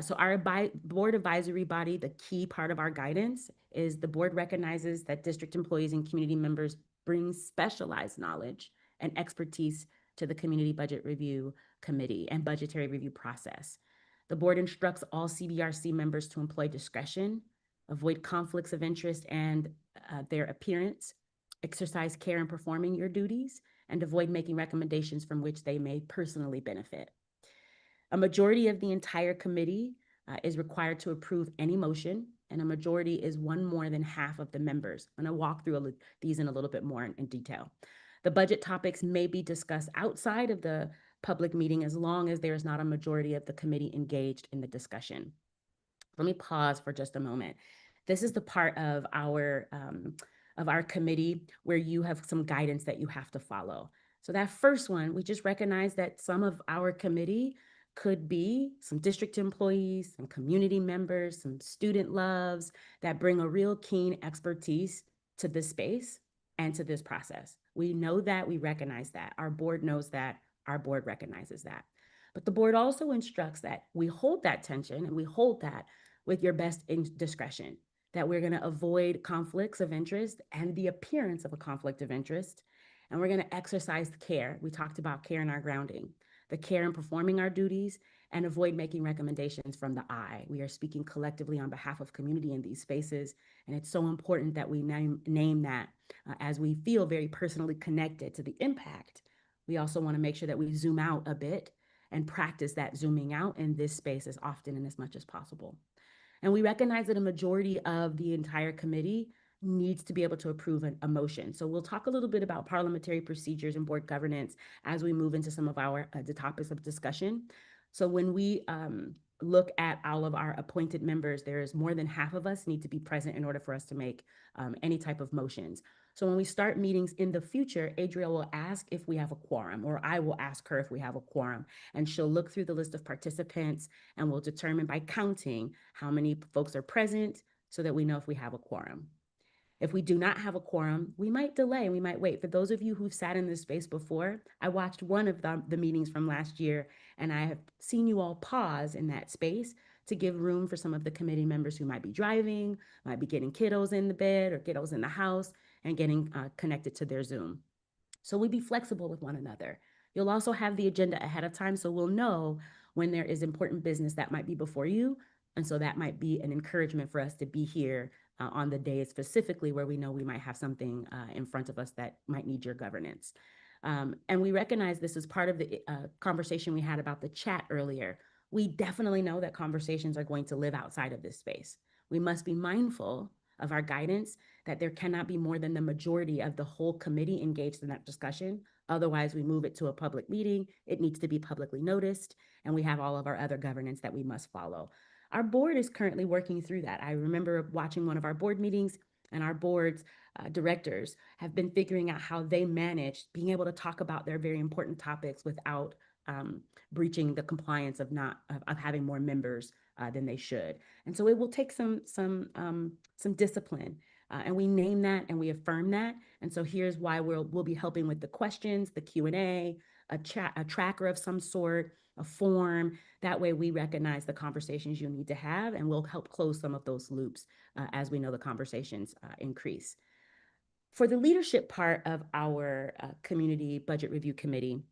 So our board advisory body, the key part of our guidance is the board recognizes that district employees and community members bring specialized knowledge and expertise to the Community Budget Review Committee and budgetary review process. The board instructs all CBRC members to employ discretion, avoid conflicts of interest and their appearance, exercise care in performing your duties, and avoid making recommendations from which they may personally benefit. A majority of the entire committee is required to approve any motion, and a majority is one more than half of the members. I'm going to walk through these in a little bit more in detail. The budget topics may be discussed outside of the public meeting as long as there is not a majority of the committee engaged in the discussion. Let me pause for just a moment. This is the part of our committee where you have some guidance that you have to follow. So that first one, we just recognize that some of our committee could be some district employees, some community members, some student loves that bring a real keen expertise to this space and to this process. We know that, we recognize that. Our board knows that, our board recognizes that. But the board also instructs that we hold that tension and we hold that with your best discretion, that we're going to avoid conflicts of interest and the appearance of a conflict of interest. And we're going to exercise care. We talked about care in our grounding, the care in performing our duties, and avoid making recommendations from the I. We are speaking collectively on behalf of community in these spaces. And it's so important that we name that as we feel very personally connected to the impact. We also want to make sure that we zoom out a bit and practice that zooming out in this space as often and as much as possible. And we recognize that a majority of the entire committee needs to be able to approve a motion. So we'll talk a little bit about parliamentary procedures and board governance as we move into some of our the topics of discussion. So when we look at all of our appointed members, there's more than half of us need to be present in order for us to make any type of motions. So when we start meetings in the future, Adriel will ask if we have a quorum, or I will ask her if we have a quorum, and she'll look through the list of participants and we'll determine by counting how many folks are present so that we know if we have a quorum. If we do not have a quorum, we might delay, we might wait. For those of you who've sat in this space before, I watched one of the meetings from last year, and I have seen you all pause in that space to give room for some of the committee members who might be driving, might be getting kiddos in the bed or kiddos in the house, and getting connected to their Zoom. So we be flexible with one another. You'll also have the agenda ahead of time, so we'll know when there is important business that might be before you. And so that might be an encouragement for us to be here on the day specifically where we know we might have something in front of us that might need your governance. And we recognize this is part of the conversation we had about the chat earlier. We definitely know that conversations are going to live outside of this space. We must be mindful of our guidance that there cannot be more than the majority of the whole committee engaged in that discussion. Otherwise, we move it to a public meeting. It needs to be publicly noticed, and we have all of our other governance that we must follow. Our board is currently working through that. I remember watching one of our board meetings, and our board's directors have been figuring out how they manage being able to talk about their very important topics without breaching the compliance of having more members than they should. And so it will take some discipline, and we name that and we affirm that. And so here's why we'll be helping with the questions, the Q&A, a tracker of some sort, a form. That way we recognize the conversations you need to have, and we'll help close some of those loops as we know the conversations increase. For the leadership part of our community budget review committee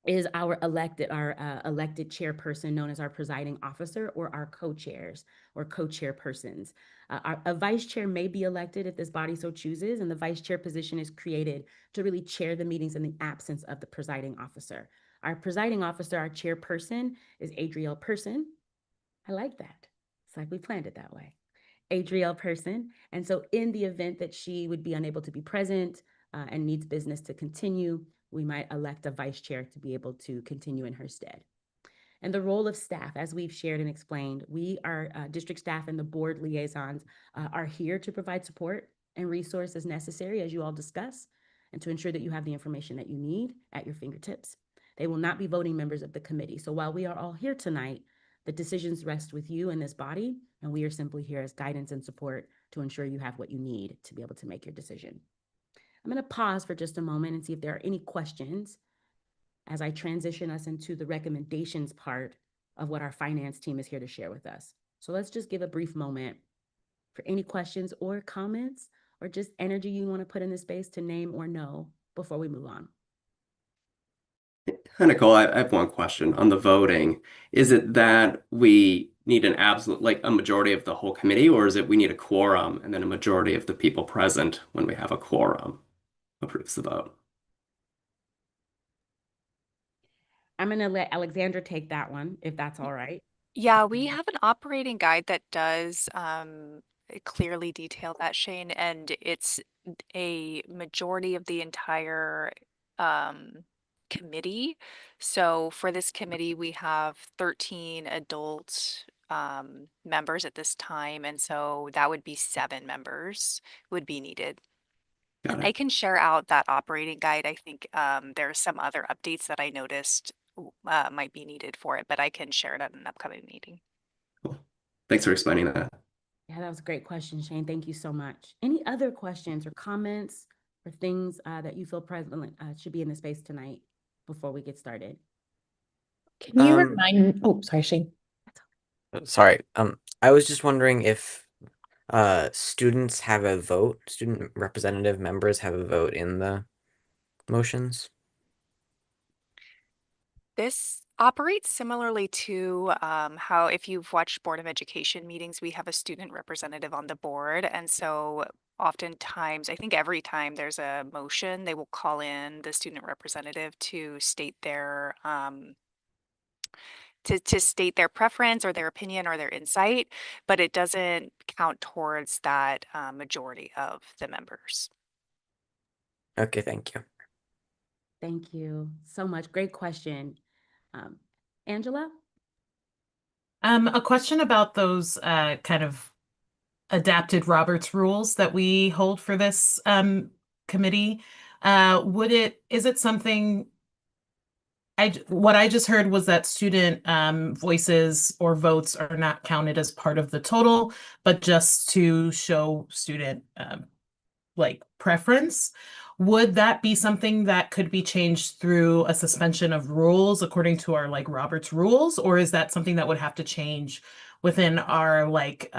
is our elected chairperson, known as our presiding officer, or our co-chairs or co-chairpersons. A vice chair may be elected if this body so chooses, and the vice chair position is created to really chair the meetings in the absence of the presiding officer. Our presiding officer, our chairperson, is Adriel Person. I like that. It's like we planned it that way. Adriel Person. And so in the event that she would be unable to be present and needs business to continue, we might elect a vice chair to be able to continue in her stead. And the role of staff, as we've shared and explained, we are district staff and the board liaisons are here to provide support and resources necessary, as you all discuss, and to ensure that you have the information that you need at your fingertips. They will not be voting members of the committee. So while we are all here tonight, the decisions rest with you in this body, and we are simply here as guidance and support to ensure you have what you need to be able to make your decision. I'm going to pause for just a moment and see if there are any questions as I transition us into the recommendations part of what our finance team is here to share with us. So let's just give a brief moment for any questions or comments or just energy you want to put in this space to name or know before we move on. Hi, Nicole, I have one question on the voting. Is it that we need an absolute, like a majority of the whole committee, or is it we need a quorum and then a majority of the people present when we have a quorum approves the vote? I'm going to let Alexandra take that one, if that's all right. Yeah, we have an operating guide that does clearly detail that, Shane, and it's a majority of the entire committee. So for this committee, we have 13 adult members at this time. And so that would be 7 members would be needed. Got And it. I can share out that operating guide. I think there are some other updates that I noticed might be needed for it, but I can share it at an upcoming meeting. Thanks for explaining that. Yeah, that was a great question, Shane. Thank you so much. Any other questions or comments or things that you feel prevalent should be in the space tonight before we get started? Can you remind, oh, sorry, Shane. Sorry. I was just wondering if students have a vote, student representative members have a vote in the motions. This operates similarly to how if you've watched Board of Education meetings, we have a student representative on the board. And so oftentimes, I think every time there's a motion, they will call in the student representative to state their to state their preference or their opinion or their insight, but it doesn't count towards that majority of the members. Okay, thank you. Thank you so much. Great question. Angela? A question about those kind of adapted Roberts rules that we hold for this committee. Is it something, what I just heard was that student voices or votes are not counted as part of the total, but just to show student like preference. Would that be something that could be changed through a suspension of rules according to our like Roberts rules? Or is that something that would have to change within our like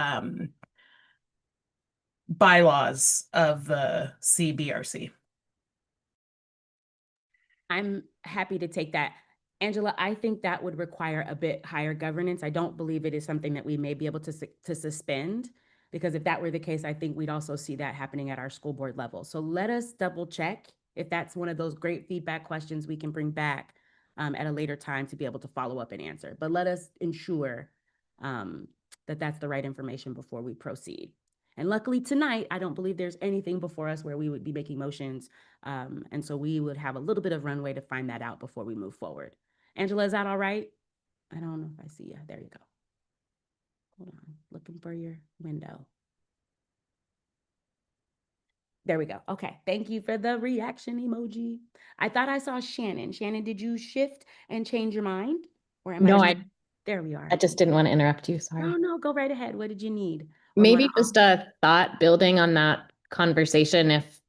bylaws of the CBRC? I'm happy to take that. Angela, I think that would require a bit higher governance. I don't believe it is something that we may be able to suspend, because if that were the case, I think we'd also see that happening at our school board level. So let us double check if that's one of those great feedback questions we can bring back at a later time to be able to follow up and answer. But let us ensure that that's the right information before we proceed. And luckily tonight, I don't believe there's anything before us where we would be making motions. And so we would have a little bit of runway to find that out before we move forward. Angela, is that all right? I don't know if I see you. There you go. Hold on, looking for your window. There we go. Okay, thank you for the reaction emoji. I thought I saw Shannon. Shannon, did you shift and change your mind? Or am No, there we are. I just didn't want to interrupt you. Sorry. No, no, go right ahead. What did you need? Or Maybe wanna- just a thought building on that conversation. If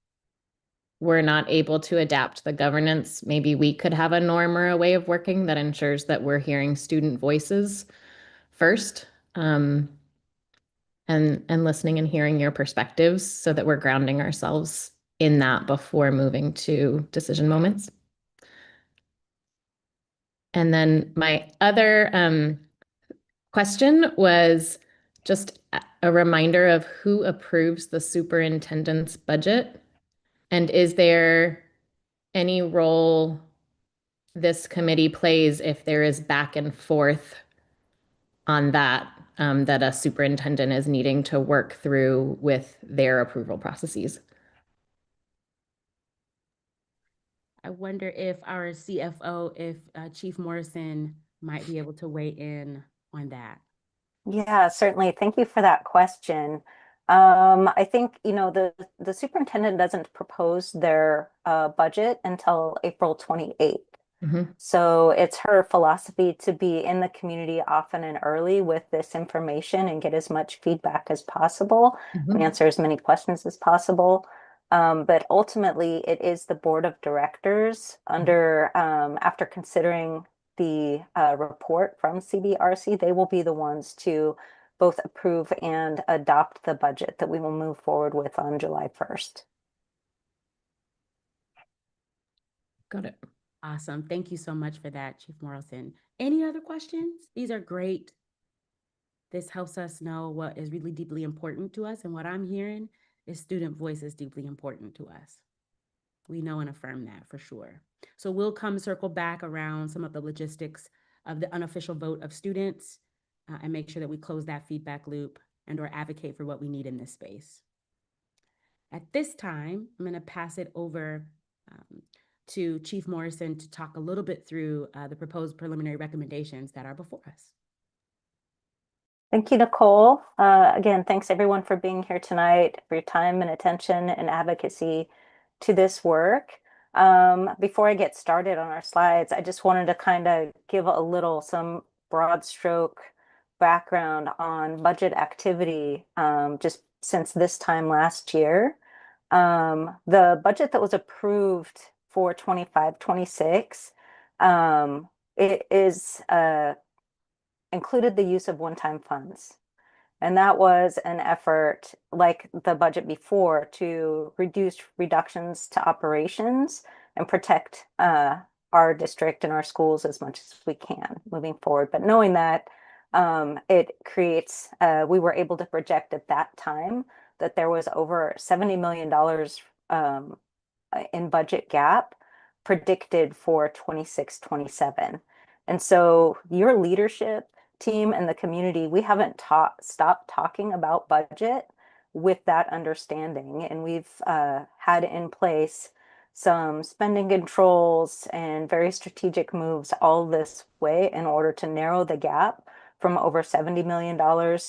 we're not able to adapt the governance, maybe we could have a norm or a way of working that ensures that we're hearing student voices first, and listening and hearing your perspectives so that we're grounding ourselves in that before moving to decision moments. And then my other question was just a reminder of who approves the superintendent's budget. And is there any role this committee plays if there is back and forth on that, that a superintendent is needing to work through with their approval processes? I wonder if our CFO, if Chief Morrison might be able to weigh in on that. Yeah, certainly. Thank you for that question. I think, the superintendent doesn't propose their budget until April 28th. So it's her philosophy to be in the community often and early with this information and get as much feedback as possible and answer as many questions as possible. But ultimately, it is the board of directors after considering the report from CBRC, they will be the ones to both approve and adopt the budget that we will move forward with on July 1st. Got it. Awesome. Thank you so much for that, Chief Morrison. Any other questions? These are great. This helps us know what is really deeply important to us. And what I'm hearing is student voice is deeply important to us. We know and affirm that for sure. So we'll circle back around some of the logistics of the unofficial vote of students and make sure that we close that feedback loop and or advocate for what we need in this space. At this time, I'm going to pass it over to Chief Morrison to talk a little bit through the proposed preliminary recommendations that are before us. Thank you, Nicole. Again, thanks everyone for being here tonight, for your time and attention and advocacy to this work. Before I get started on our slides, I just wanted to kind of give some broad stroke background on budget activity just since this time last year. The budget that was approved for 25-26, it is included the use of one-time funds. And that was an effort, like the budget before, to reduce reductions to operations and protect our district and our schools as much as we can moving forward. But knowing that it creates, we were able to project at that time that there was over $70 million in budget gap predicted for 26-27. And so your leadership team and the community, we haven't stopped talking about budget with that understanding. And we've had in place some spending controls and very strategic moves all this way in order to narrow the gap from over $70 million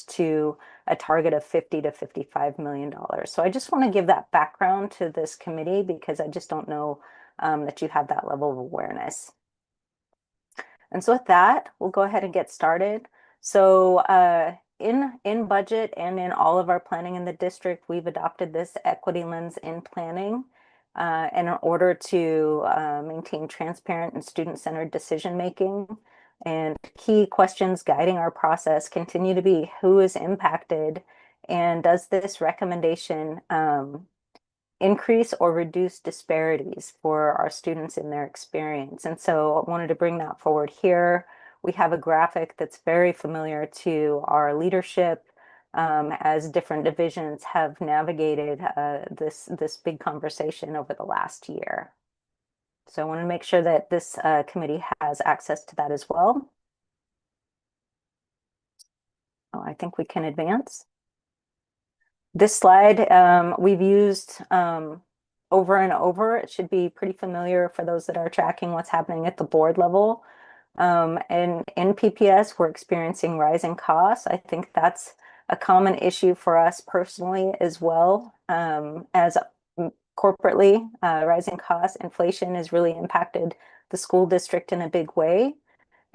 to a target of $50 to $55 million. So I just want to give that background to this committee because I just don't know that you have that level of awareness. And so with that, we'll go ahead and get started. So in budget and in all of our planning in the district, we've adopted this equity lens in planning in order to maintain transparent and student-centered decision-making. And key questions guiding our process continue to be who is impacted and does this recommendation increase or reduce disparities for our students in their experience. And so I wanted to bring that forward here. We have a graphic that's very familiar to our leadership as different divisions have navigated this big conversation over the last year. So I want to make sure that this committee has access to that as well. Oh, I think we can advance. This slide we've used over and over. It should be pretty familiar for those that are tracking what's happening at the board level. And in PPS, we're experiencing rising costs. I think that's a common issue for us personally as well. As corporately, rising costs, inflation has really impacted the school district in a big way.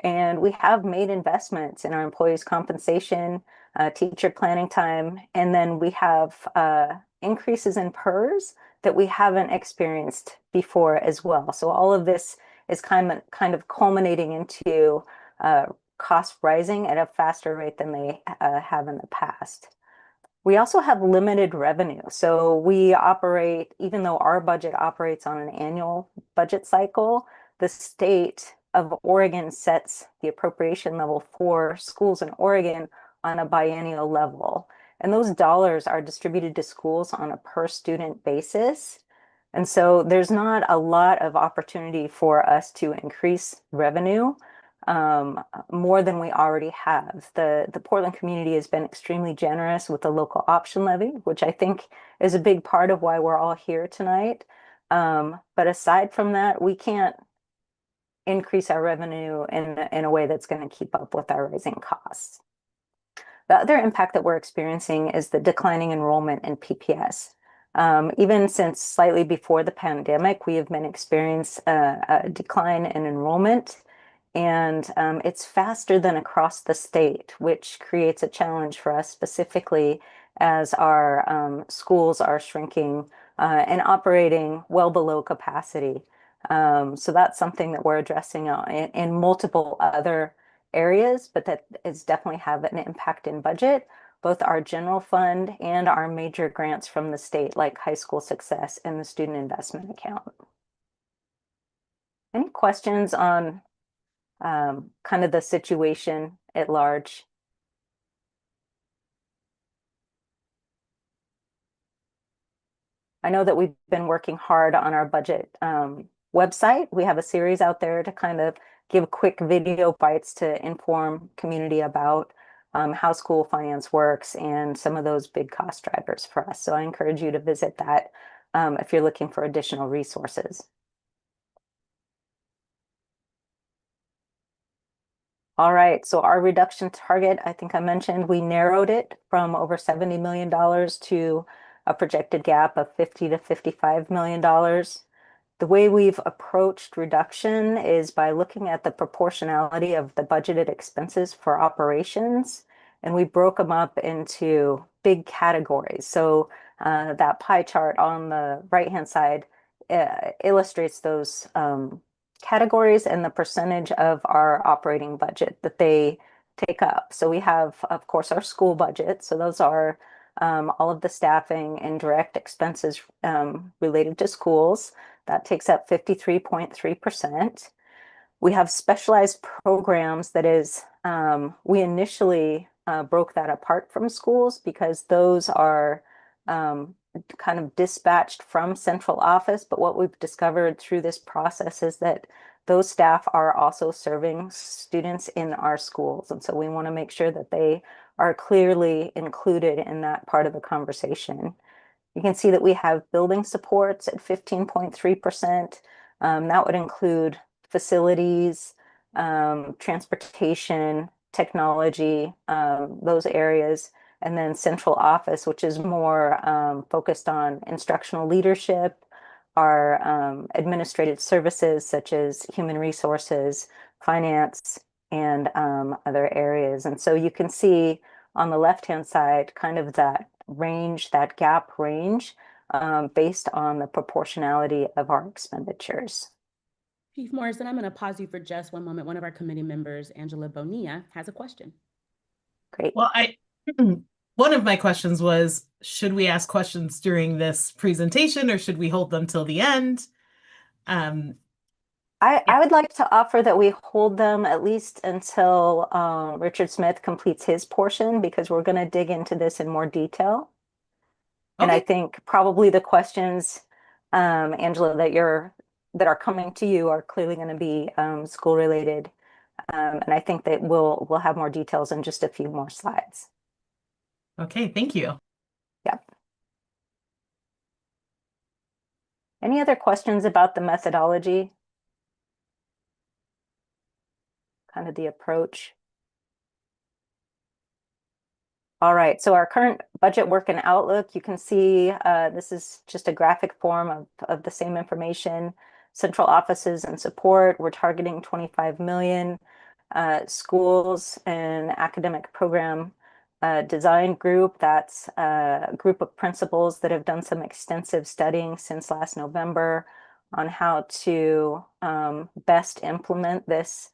And we have made investments in our employees' compensation, teacher planning time, and then we have increases in PERS that we haven't experienced before as well. So all of this is kind of culminating into costs rising at a faster rate than they have in the past. We also have limited revenue. So we operate, even though our budget operates on an annual budget cycle, the state of Oregon sets the appropriation level for schools in Oregon on a biennial level. And those dollars are distributed to schools on a per student basis. And so there's not a lot of opportunity for us to increase revenue more than we already have. The Portland community has been extremely generous with the local option levy, which I think is a big part of why we're all here tonight. But aside from that, we can't increase our revenue in a way that's going to keep up with our rising costs. The other impact that we're experiencing is the declining enrollment in PPS. Even since slightly before the pandemic, we have been experiencing a decline in enrollment, and it's faster than across the state, which creates a challenge for us specifically as our schools are shrinking and operating well below capacity. So that's something that we're addressing in multiple other areas, but that is definitely have an impact in budget, both our general fund and our major grants from the state, like High School Success and the Student Investment Account. Any questions on kind of the situation at large? I know that we've been working hard on our budget website. We have a series out there to kind of give quick video bites to inform community about how school finance works and some of those big cost drivers for us. So I encourage you to visit that if you're looking for additional resources. All right, so our reduction target, I think I mentioned, we narrowed it from over $70 million to a projected gap of $50 to $55 million. The way we've approached reduction is by looking at the proportionality of the budgeted expenses for operations, and we broke them up into big categories. So that pie chart on the right-hand side illustrates those categories and the percentage of our operating budget that they take up. So we have, of course, our school budget. So those are all of the staffing and direct expenses related to schools. That takes up 53.3%. We have specialized programs, that is, we initially broke that apart from schools because those are kind of dispatched from central office. But what we've discovered through this process is that those staff are also serving students in our schools. And so we want to make sure that they are clearly included in that part of the conversation. You can see that we have building supports at 15.3%. That would include facilities, transportation, technology, those areas, and then central office, which is more focused on instructional leadership, our administrative services such as human resources, finance, and other areas. And so you can see on the left-hand side kind of that range, that gap range, based on the proportionality of our expenditures. Chief Morrison, I'm going to pause you for just one moment. One of our committee members, Angela Bonilla, has a question. Great. Well, one of my questions was, should we ask questions during this presentation or should we hold them till the end? I would like to offer that we hold them at least until Richard Smith completes his portion, because we're going to dig into this in more detail. And I think probably the questions, Angela, that are coming to you are clearly going to be school related. And I think that we'll have more details in just a few more slides. Okay, thank you. Yep. Any other questions about the methodology? Kind of the approach. All right, so our current budget work and outlook, you can see this is just a graphic form of the same information. Central offices and support, we're targeting 25 million. Schools and academic program design group, that's a group of principals that have done some extensive studying since last November on how to best implement this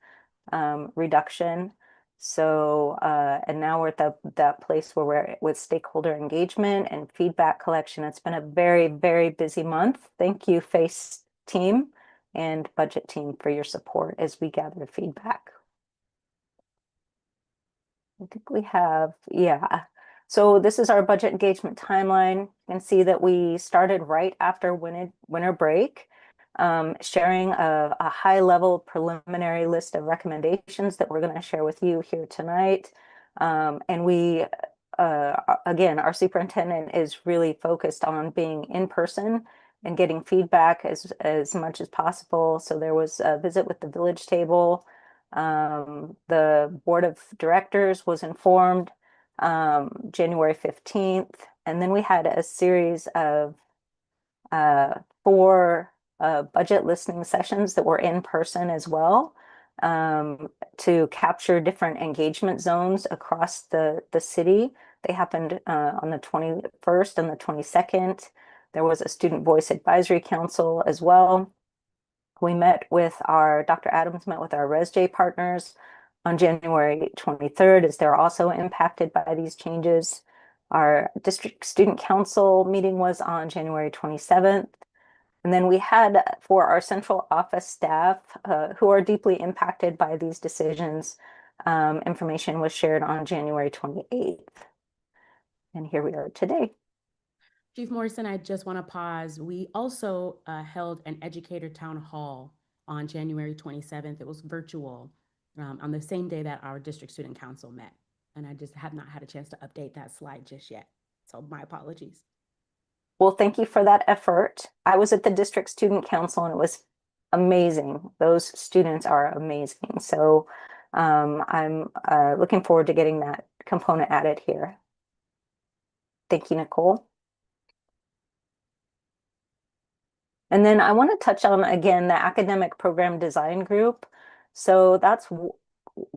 reduction. So, and now we're at that place where we're with stakeholder engagement and feedback collection. It's been a very, very busy month. Thank you, FACE team and budget team, for your support as we gather feedback. I think we have, yeah. So this is our budget engagement timeline. You can see that we started right after winter break. Sharing a high-level preliminary list of recommendations that we're going to share with you here tonight. And we, again, our superintendent is really focused on being in person and getting feedback as much as possible. So there was a visit with the village table. The board of directors was informed January 15th. And then we had a series of 4 budget listening sessions that were in person as well, to capture different engagement zones across the city. They happened on the 21st and the 22nd. There was a student voice advisory council as well. We met with Dr. Adams met with our ResJ partners on January 23rd, as they're also impacted by these changes. Our district student council meeting was on January 27th. And then we had, for our central office staff who are deeply impacted by these decisions, information was shared on January 28th. And here we are today. Chief Morrison, I just want to pause. We also held an educator town hall on January 27th. It was virtual on the same day that our district student council met. And I just have not had a chance to update that slide just yet. So my apologies. Well, thank you for that effort. I was at the district student council and it was amazing. Those students are amazing. So I'm looking forward to getting that component added here. Thank you, Nicole. And then I want to touch on, again, the academic program design group. So that's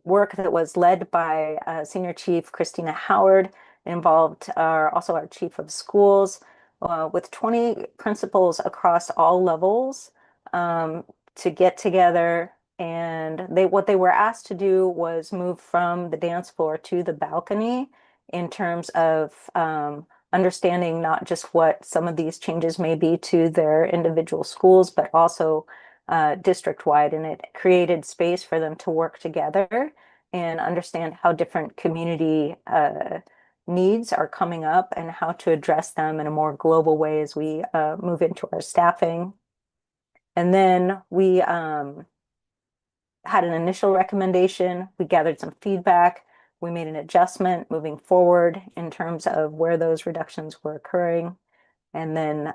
work that was led by Senior Chief Christina Howard, involved also our Chief of Schools, with 20 principals across all levels to get together. And what they were asked to do was move from the dance floor to the balcony in terms of understanding not just what some of these changes may be to their individual schools, but also district-wide. And it created space for them to work together and understand how different community needs are coming up and how to address them in a more global way as we move into our staffing. And then we had an initial recommendation. We gathered some feedback. We made an adjustment moving forward in terms of where those reductions were occurring. And then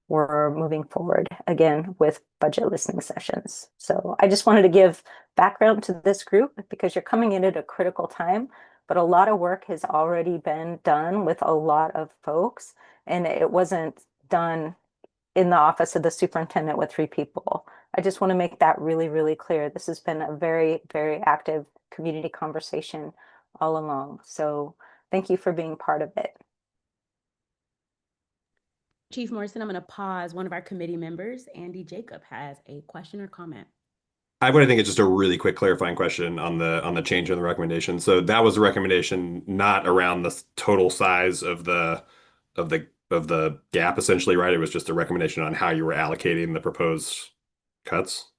we're moving forward again with budget listening sessions. So I just wanted to give background to this group because you're coming in at a critical time, but a lot of work has already been done with a lot of folks, and it wasn't done in the office of the superintendent with 3 people. I just want to make that really, really clear. This has been a very, very active community conversation all along. So thank you for being part of it. Chief Morrison, I'm going to pause. One of our committee members, Andy Jacob, has a question or comment. I think it's just a really quick clarifying question on the change in the recommendation. So that was a recommendation not around the total size of the gap, essentially, right? It was just a recommendation on how you were allocating the proposed cuts.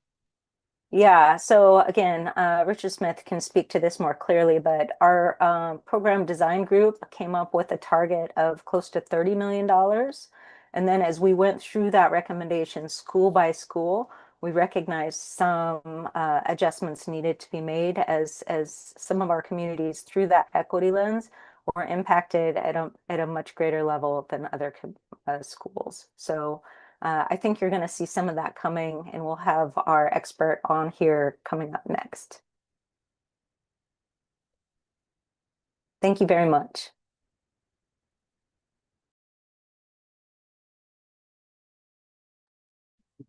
Yeah, so again, Richard Smith can speak to this more clearly, but our program design group came up with a target of close to $30 million. And then as we went through that recommendation school by school, we recognized some adjustments needed to be made as some of our communities through that equity lens were impacted at a much greater level than other schools. So I think you're going to see some of that coming, and we'll have our expert on here coming up next. Thank you very much.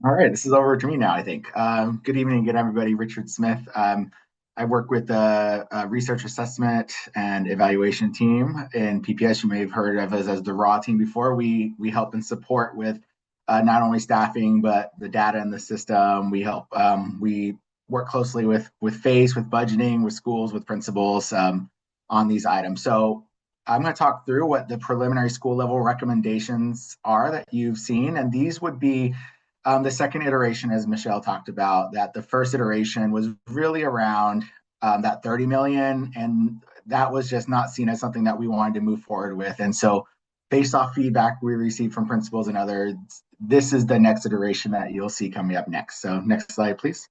All right, this is over to me now, I think. Good evening again, everybody. Richard Smith. I work with the research assessment and evaluation team in PPS. You may have heard of us as the RAW team before. We help and support with not only staffing, but the data in the system. We help, we work closely with FACE, with budgeting, with schools, with principals on these items. So I'm going to talk through what the preliminary school level recommendations are that you've seen. And these would be the second iteration, as Michelle talked about, that the first iteration was really around that 30 million. And that was just not seen as something that we wanted to move forward with. And so based off feedback we received from principals and others, this is the next iteration that you'll see coming up next. So next slide, please.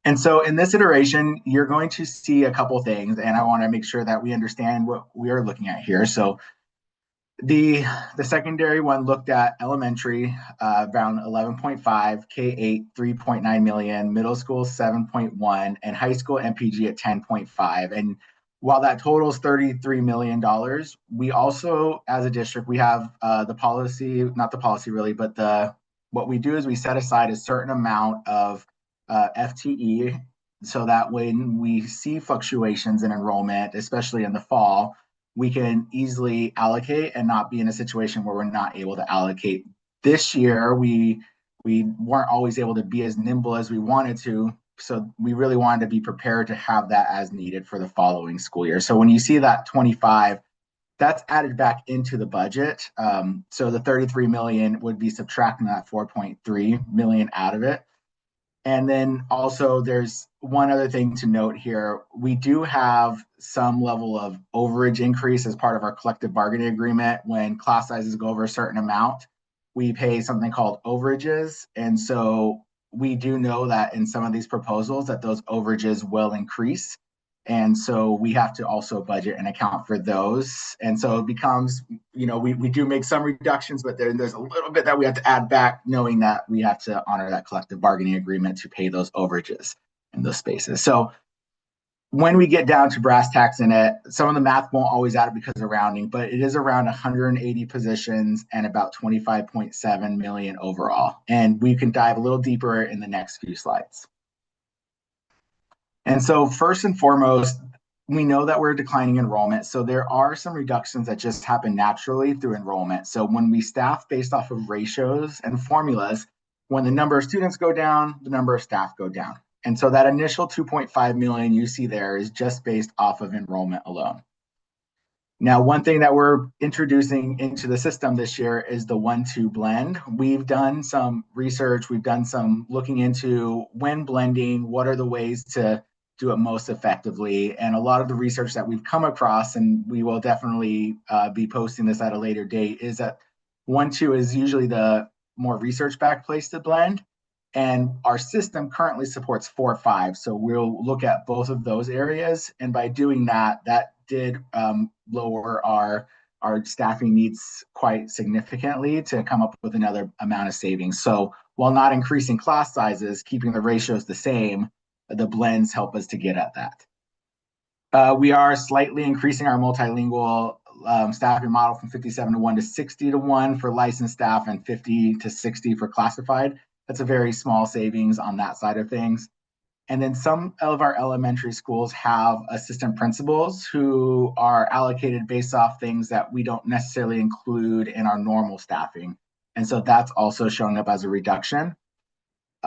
And so in this iteration, you're going to see a couple things, and I want to make sure that we understand what we are looking at here. So the secondary one looked at elementary around 11.5, K8 3.9 million, middle school 7.1, and high school MPG at 10.5. And while that totals $33 million, we also, as a district, we have the policy, not the policy really, but what we do is we set aside a certain amount of FTE so that when we see fluctuations in enrollment, especially in the fall, we can easily allocate and not be in a situation where we're not able to allocate. This year, we weren't always able to be as nimble as we wanted to. So we really wanted to be prepared to have that as needed for the following school year. So when you see that 25, that's added back into the budget. So the 33 million would be subtracting that 4.3 million out of it. And then also there's one other thing to note here. We do have some level of overage increase as part of our collective bargaining agreement. When class sizes go over a certain amount, we pay something called overages. And so we do know that in some of these proposals that those overages will increase. And so we have to also budget and account for those. And so it becomes, we do make some reductions, but there's a little bit that we have to add back, knowing that we have to honor that collective bargaining agreement to pay those overages. in those spaces. So when we get down to brass tacks in it, some of the math won't always add up because of rounding, but it is around 180 positions and about 25.7 million overall. And we can dive a little deeper in the next few slides. And so first and foremost, we know that we're declining enrollment. So there are some reductions that just happen naturally through enrollment. So when we staff based off of ratios and formulas, when the number of students go down, the number of staff go down. And so that initial 2.5 million you see there is just based off of enrollment alone. Now, one thing that we're introducing into the system this year is the 1-2 blend. We've done some research, we've done some looking into when blending, what are the ways to do it most effectively. And a lot of the research that we've come across, and we will definitely be posting this at a later date, is that 1-2 is usually the more research-backed place to blend. And our system currently supports 4-5. So we'll look at both of those areas. And by doing that, that did lower our staffing needs quite significantly to come up with another amount of savings. So while not increasing class sizes, keeping the ratios the same, the blends help us to get at that. We are slightly increasing our multilingual staffing model from 57-1 to 60-1 for licensed staff and 50-60 for classified. That's a very small savings on that side of things. And then some of our elementary schools have assistant principals who are allocated based off things that we don't necessarily include in our normal staffing. And so that's also showing up as a reduction.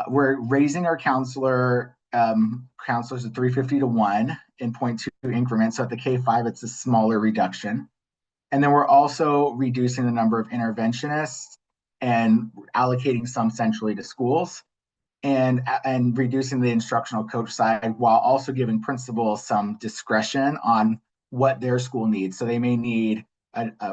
We're raising our counselors to 350-1 in 0.2 increments. So at the K-5, it's a smaller reduction. And then we're also reducing the number of interventionists and allocating some centrally to schools and reducing the instructional coach side while also giving principals some discretion on what their school needs. So they may need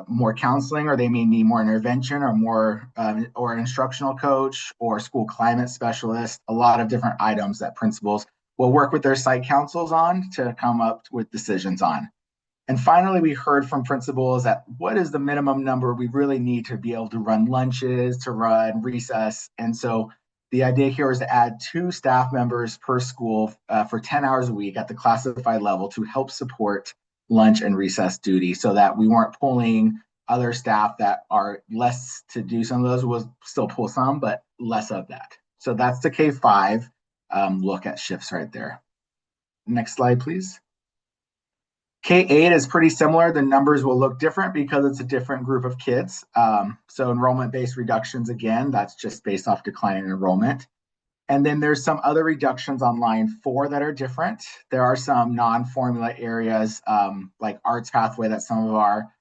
more counseling, or they may need more intervention, or more or an instructional coach or school climate specialist, a lot of different items that principals will work with their site councils on to come up with decisions on. And finally, we heard from principals that what is the minimum number we really need to be able to run lunches, to run recess. And so the idea here is to add 2 staff members per school for 10 hours a week at the classified level to help support lunch and recess duty, so that we weren't pulling other staff that are less to do some of those. We'll still pull some, but less of that. So that's the K-5 look at shifts right there. Next slide, please. K-8 is pretty similar. The numbers will look different because it's a different group of kids. So enrollment-based reductions, again, that's just based off declining enrollment. And then there's some other reductions on line 4 that are different. There are some non-formula areas like arts pathway that some of our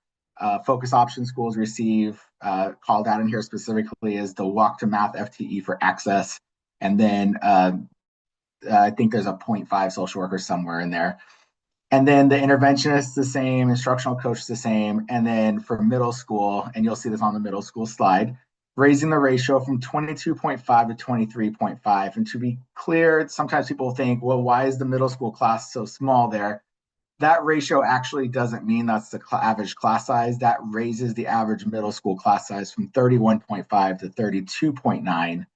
focus option schools receive. Called out in here specifically is the walk to math FTE for access. And then I think there's a 0.5 social worker somewhere in there. And then the interventionist the same, instructional coach the same. And then for middle school, and you'll see this on the middle school slide, raising the ratio from 22.5 to 23.5. And to be clear, sometimes people think, well, why is the middle school class so small there? That ratio actually doesn't mean that's the average class size. That raises the average middle school class size from 31.5 to 32.9.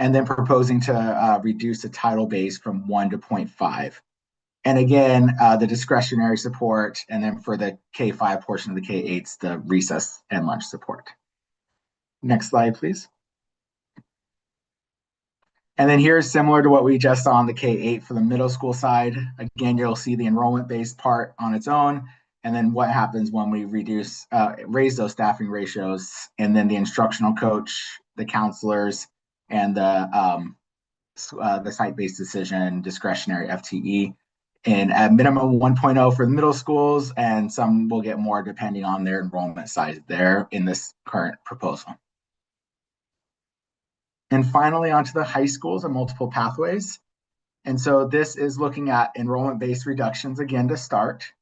And then proposing to reduce the title base from 1 to 0.5. And again, the discretionary support, and then for the K-5 portion of the K-8s, the recess and lunch support. Next slide, please. And then here's similar to what we just saw on the K-8 for the middle school side. Again, you'll see the enrollment-based part on its own, and then what happens when we raise those staffing ratios, and then the instructional coach, the counselors, and the site-based decision discretionary FTE. And at minimum 1.0 for the middle schools, and some will get more depending on their enrollment size there in this current proposal. And finally, onto the high schools and multiple pathways. And so this is looking at enrollment-based reductions again to start,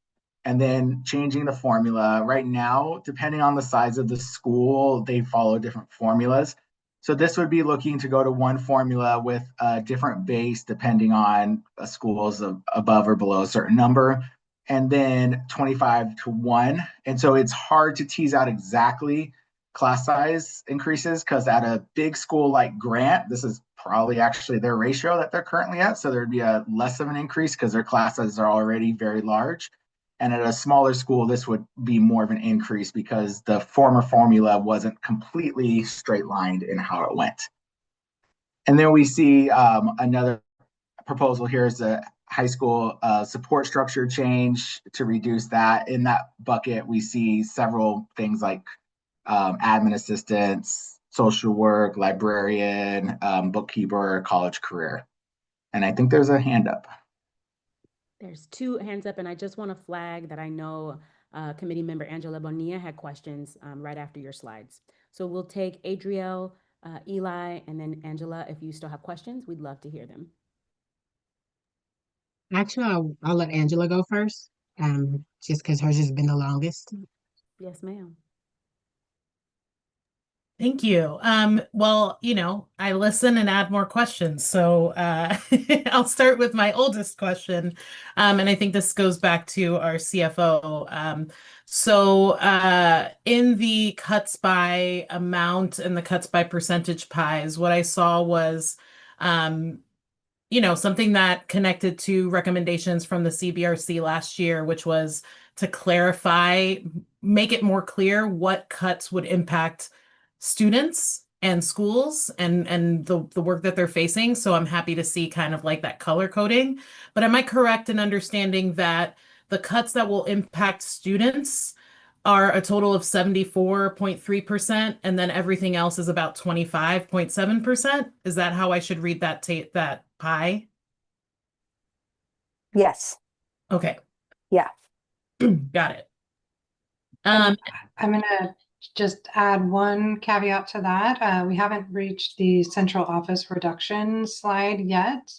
and then changing the formula. Right now, depending on the size of the school, they follow different formulas. So this would be looking to go to one formula with a different base depending on a school's above or below a certain number, and then 25-1. And so it's hard to tease out exactly class size increases, because at a big school like Grant, this is probably actually their ratio that they're currently at. So there'd be a less of an increase because their class sizes are already very large. And at a smaller school, this would be more of an increase because the former formula wasn't completely straight lined in how it went. And then we see another proposal here is a high school support structure change to reduce that. In that bucket, we see several things like admin assistants, social work, librarian, bookkeeper, college career. And I think there's a hand up. There's 2 hands up, and I just want to flag that I know committee member Angela Bonilla had questions right after your slides. So we'll take Adriel, Eli, and then Angela. If you still have questions, we'd love to hear them. Actually, I'll let Angela go first, just because hers has been the longest. Yes, ma'am. Thank you. Well, I listen and add more questions. So I'll start with my oldest question. And I think this goes back to our CFO. So in the cuts by amount and the cuts by percentage pies, what I saw was something that connected to recommendations from the CBRC last year, which was to clarify, make it more clear what cuts would impact students and schools and the work that they're facing. So I'm happy to see kind of like that color coding. But am I correct in understanding that the cuts that will impact students are a total of 74.3%, and then everything else is about 25.7%? Is that how I should read that pie? Yes. Okay. Yeah. Got it. I'm going to just add one caveat to that. We haven't reached the central office reduction slide yet,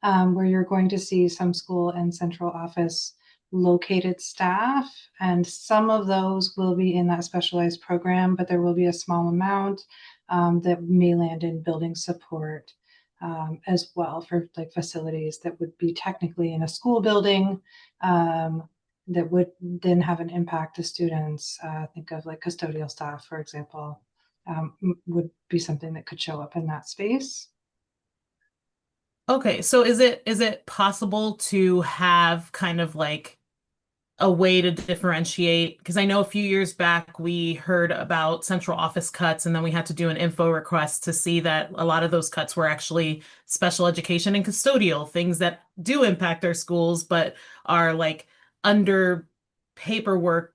where you're going to see some school and central office located staff, and some of those will be in that specialized program, but there will be a small amount that may land in building support as well for like facilities that would be technically in a school building that would then have an impact to students. Think of like custodial staff, for example, would be something that could show up in that space. Okay, so is it possible to have kind of like a way to differentiate? Because I know a few years back we heard about central office cuts, and then we had to do an info request to see that a lot of those cuts were actually special education and custodial, things that do impact our schools, but are like under paperwork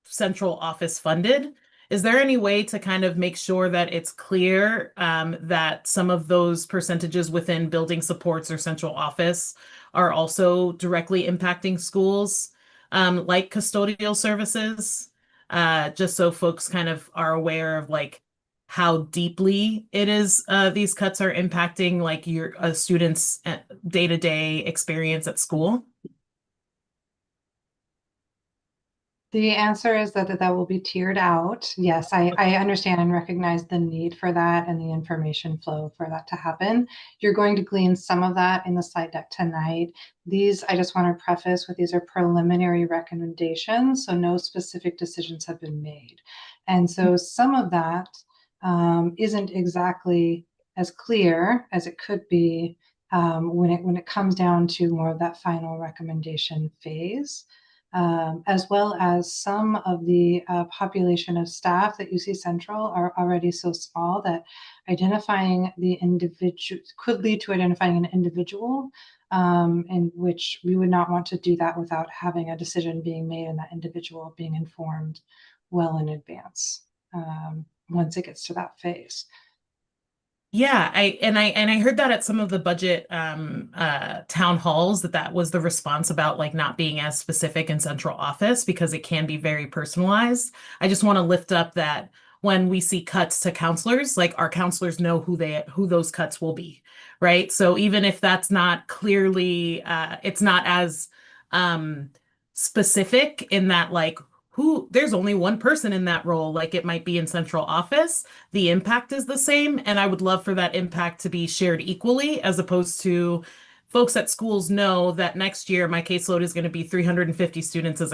central office funded. Is there any way to kind of make sure that it's clear that some of those percentages within building supports or central office are also directly impacting schools, like custodial services, just so folks kind of are aware of like how deeply it is these cuts are impacting like your students' day-to-day experience at school? The answer is that will be tiered out. Yes, I understand and recognize the need for that and the information flow for that to happen. You're going to glean some of that in the slide deck tonight. These, I just want to preface with, these are preliminary recommendations, so no specific decisions have been made. And so some of that isn't exactly as clear as it could be when it comes down to more of that final recommendation phase. As well as some of the population of staff that you see central are already so small that identifying the individual could lead to identifying an individual in which we would not want to do that without having a decision being made and that individual being informed well in advance once it gets to that phase. Yeah, I heard that at some of the budget town halls that was the response about like not being as specific in central office because it can be very personalized. I just want to lift up that when we see cuts to counselors, like our counselors know who those cuts will be, right? So even if that's not clearly, it's not as specific in that like there's only one person in that role, like it might be in central office, the impact is the same. And I would love for that impact to be shared equally as opposed to folks at schools know that next year my caseload is going to be 350 students as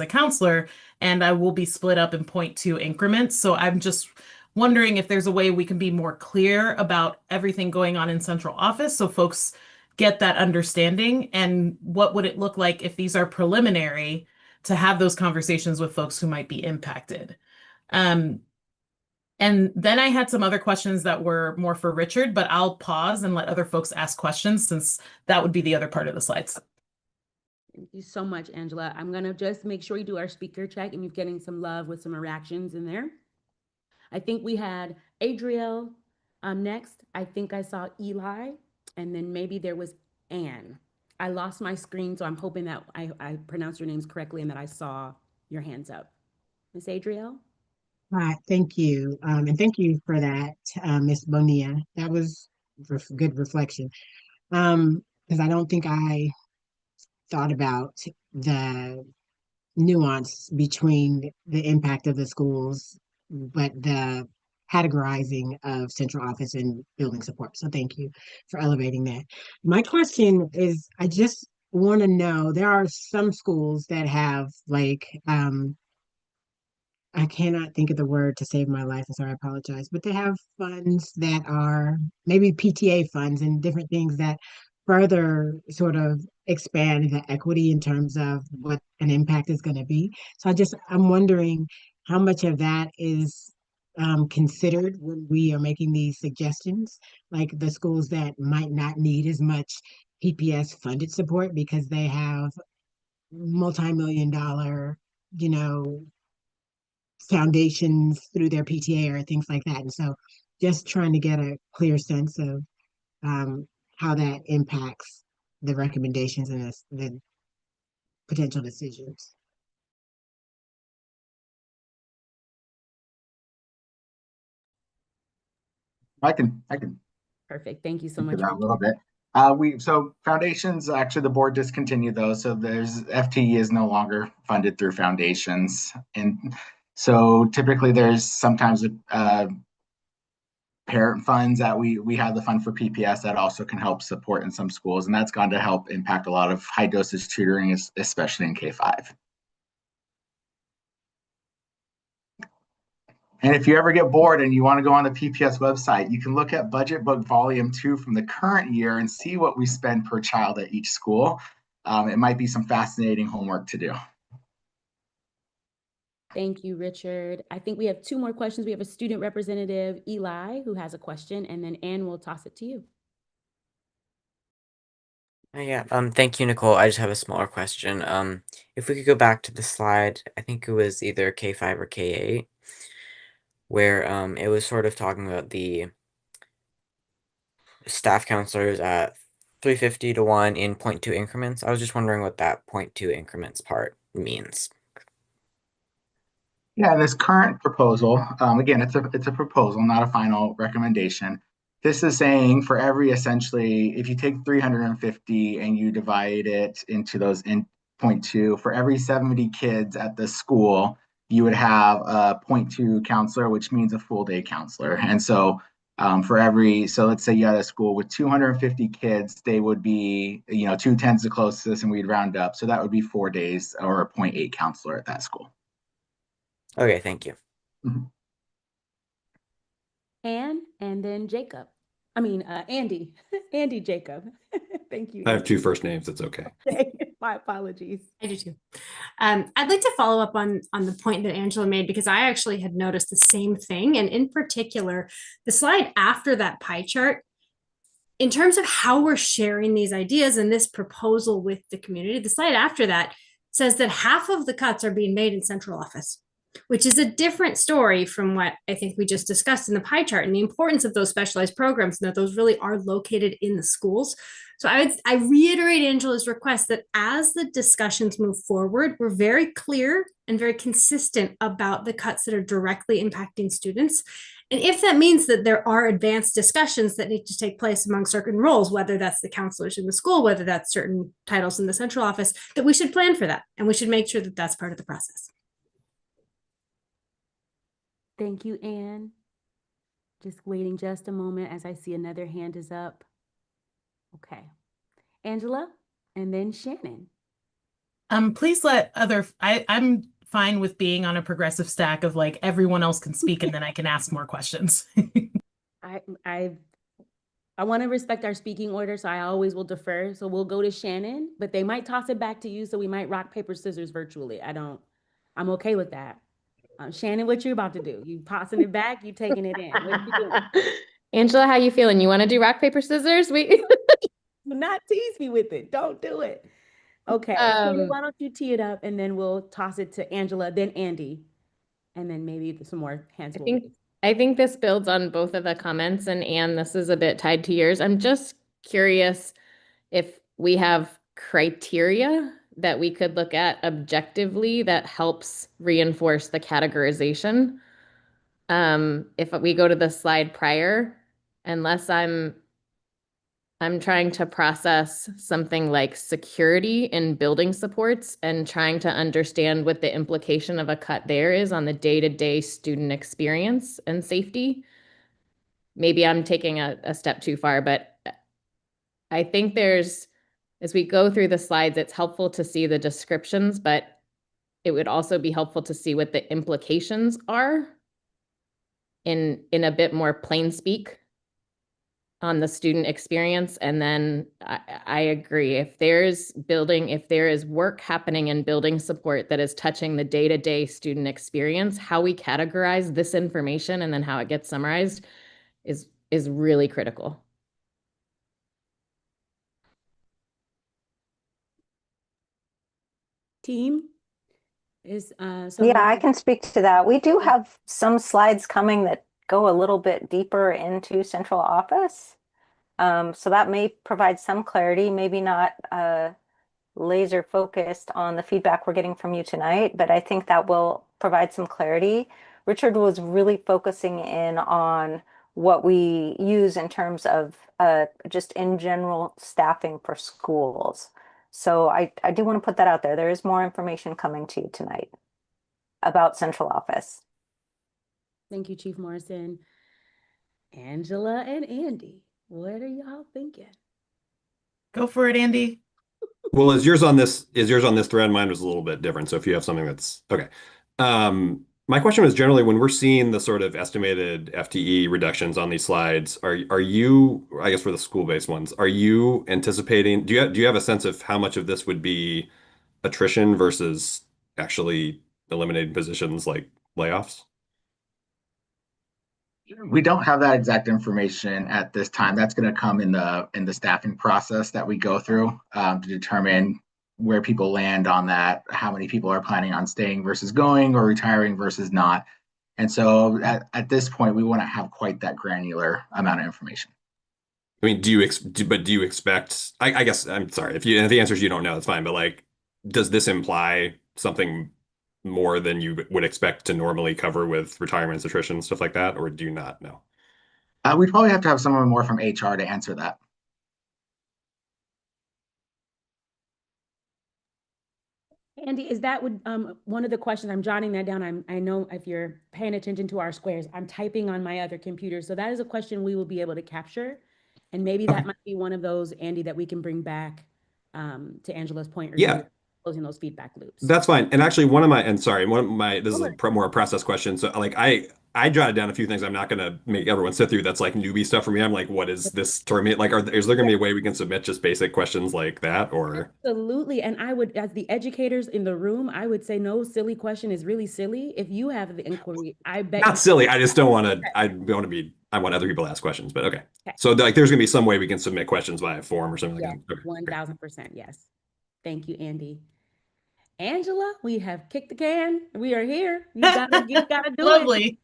a counselor, and I will be split up in 0.2 increments. So I'm just wondering if there's a way we can be more clear about everything going on in central office so folks get that understanding, and what would it look like if these are preliminary to have those conversations with folks who might be impacted. And then I had some other questions that were more for Richard, but I'll pause and let other folks ask questions since that would be the other part of the slides. Thank you so much, Angela. I'm going to just make sure you do our speaker check and you're getting some love with some reactions in there. I think we had Adriel next. I think I saw Eli, and then maybe there was Anne. I lost my screen, so I'm hoping that I pronounced your names correctly and that I saw your hands up. Miss Adriel? Hi, thank you. And thank you for that, Miss Bonilla. That was good reflection. Because I don't think I thought about the nuance between the impact of the schools, but the categorizing of central office and building support. So thank you for elevating that. My question is, I just want to know, there are some schools that have like, I cannot think of the word to save my life, and so I apologize. But they have funds that are maybe PTA funds and different things that further sort of expand the equity in terms of what an impact is going to be. So I'm wondering how much of that is considered when we are making these suggestions, like the schools that might not need as much PPS funded support because they have multi-million-dollar, you know, foundations through their PTA or things like that. And so just trying to get a clear sense of how that impacts the recommendations and the potential decisions. I can Perfect. Thank you so answer much. that a little bit. So foundations, actually the board discontinued those. So there's FTE is no longer funded through foundations. And so typically there's sometimes parent funds that we have the fund for PPS that also can help support in some schools. And that's gone to help impact a lot of high dosage tutoring, especially in K-5. And if you ever get bored and you want to go on the PPS website, you can look at Budget Book Volume 2 from the current year and see what we spend per child at each school. It might be some fascinating homework to do. Thank you, Richard. I think we have two more questions. We have a student representative, Eli, who has a question, and then Anne will toss it to you. Yeah, thank you, Nicole. I just have a smaller question. If we could go back to the slide, I think it was either K5 or K8, where it was sort of talking about the staff counselors at 350 to 1 in 0.2 increments. I was just wondering what that 0.2 increments part means. Yeah, this current proposal, again, it's a proposal, not a final recommendation. This is saying for every essentially, if you take 350 and you divide it into those in 0.2, for every 70 kids at the school, you would have a 0.2 counselor, which means a full day counselor. And so so let's say you had a school with 250 kids, they would be, 210's the closest, and we'd round up. So that would be 4 days or a 0.8 counselor at that school. Okay, thank you. Anne, and then Jacob. Andy. Andy Jacob. Thank you. I have two first names. It's okay. My apologies. I do too. I'd like to follow up on the point that Angela made, because I actually had noticed the same thing. And in particular, the slide after that pie chart, in terms of how we're sharing these ideas and this proposal with the community, the slide after that says that half of the cuts are being made in central office, which is a different story from what I think we just discussed in the pie chart, and the importance of those specialized programs, and that those really are located in the schools. So I reiterate Angela's request that as the discussions move forward, we're very clear and very consistent about the cuts that are directly impacting students. And if that means that there are advanced discussions that need to take place among certain roles, whether that's the counselors in the school, whether that's certain titles in the central office, that we should plan for that. And we should make sure that that's part of the process. Thank you, Anne. Just waiting just a moment as I see another hand is up. Okay. Angela, and then Shannon. Please let I'm fine with being on a progressive stack of like everyone else can speak and then I can ask more questions. I want to respect our speaking order, so I always will defer. So we'll go to Shannon, but they might toss it back to you, so we might rock, paper, scissors virtually. I'm okay with that. Shannon, what you about to do? You tossing it back? You taking it in? What you doing? Angela, how you feeling? You want to do rock, paper, scissors? Not tease me with it. Don't do it. Okay. Shannon, why don't you tee it up and then we'll toss it to Angela, then Andy, and then maybe some more hands will raise. I think this builds on both of the comments, and Anne, this is a bit tied to yours. I'm just curious if we have criteria that we could look at objectively that helps reinforce the categorization. If we go to the slide prior, unless I'm trying to process something like security in building supports and trying to understand what the implication of a cut there is on the day-to-day student experience and safety. Maybe I'm taking a step too far, but I think as we go through the slides, it's helpful to see the descriptions, but it would also be helpful to see what the implications are in a bit more plain speak on the student experience. And then I agree, if there is work happening in building support that is touching the day-to-day student experience, how we categorize this information and then how it gets summarized is really critical. Team is Yeah, I can speak to that. We do have some slides coming that go a little bit deeper into central office. So that may provide some clarity, maybe not laser focused on the feedback we're getting from you tonight, but I think that will provide some clarity. Richard was really focusing in on what we use in terms of just in general staffing for schools. So I do want to put that out there. There is more information coming to you tonight about central office. Thank you, Chief Morrison. Angela and Andy, what are y'all thinking? Go for it, Andy. Well, is yours on this thread? Mine was a little bit different. So if you have something that's okay. My question was generally when we're seeing the sort of estimated FTE reductions on these slides, are you, I guess for the school-based ones, are you anticipating, do you have a sense of how much of this would be attrition versus actually eliminating positions like layoffs? We don't have that exact information at this time. That's going to come in the staffing process that we go through to determine where people land on that, how many people are planning on staying versus going or retiring versus not. And so at this point, we want to have quite that granular amount of information. I mean, do you expect, I guess, I'm sorry, if the answer is you don't know, that's fine. But like, does this imply something more than you would expect to normally cover with retirements, attrition, stuff like that? Or do you not know? We'd probably have to have someone more from HR to answer that. Andy, is that one of the questions? I'm jotting that down. I know if you're paying attention to our squares, I'm typing on my other computer. So that is a question we will be able to capture. And maybe that might be one of those, Andy, that we can bring back to Angela's point earlier, closing those feedback loops. That's fine. And actually this is more a process question. So like I jotted down a few things I'm not going to make everyone sit through. That's like newbie stuff for me. I'm like, what is this term? Like, is there going to be a way we can submit just basic questions like that or? Absolutely. And I would, as the educators in the room, I would say no silly question is really silly. If you have the inquiry, I bet. Not silly. I just don't want to, I want other people to ask questions, but okay. So like, there's going to be some way we can submit questions via form or something like that. Okay. 1000%. Yes. Thank you, Andy. Angela, we have kicked the can. We are here. You gotta do Lovely.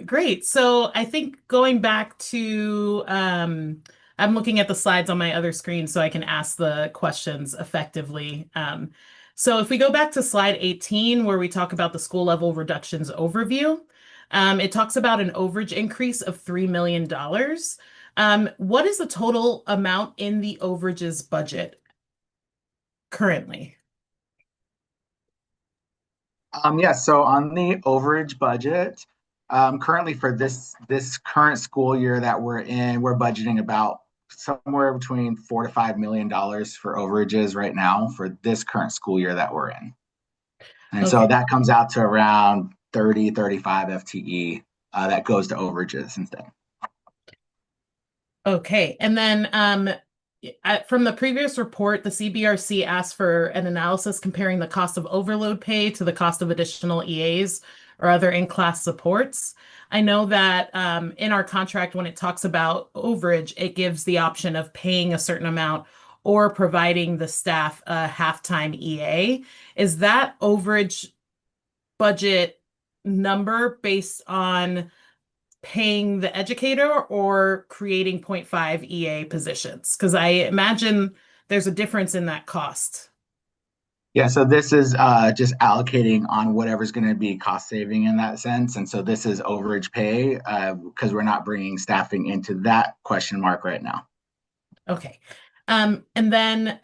Great. So I think going back to, I'm looking at the slides on my other screen so I can ask the questions effectively. So if we go back to slide 18, where we talk about the school level reductions overview, it talks about an overage increase of $3 million. What is the total amount in the overages budget currently? Yes, so on the overage budget, currently for this current school year that we're in, we're budgeting about somewhere between $4 to $5 million for overages right now for this current school year that we're in. And so that comes out to around 30, 35 FTE that goes to overages instead. Okay, and then from the previous report, the CBRC asked for an analysis comparing the cost of overload pay to the cost of additional EAs or other in-class supports. I know that in our contract, when it talks about overage, it gives the option of paying a certain amount or providing the staff a half-time EA. Is that overage budget number based on paying the educator or creating 0.5 EA positions? Because I imagine there's a difference in that cost. Yeah, so this is just allocating on whatever's going to be cost saving in that sense. And so this is overage pay because we're not bringing staffing into that question mark right now. Okay. And then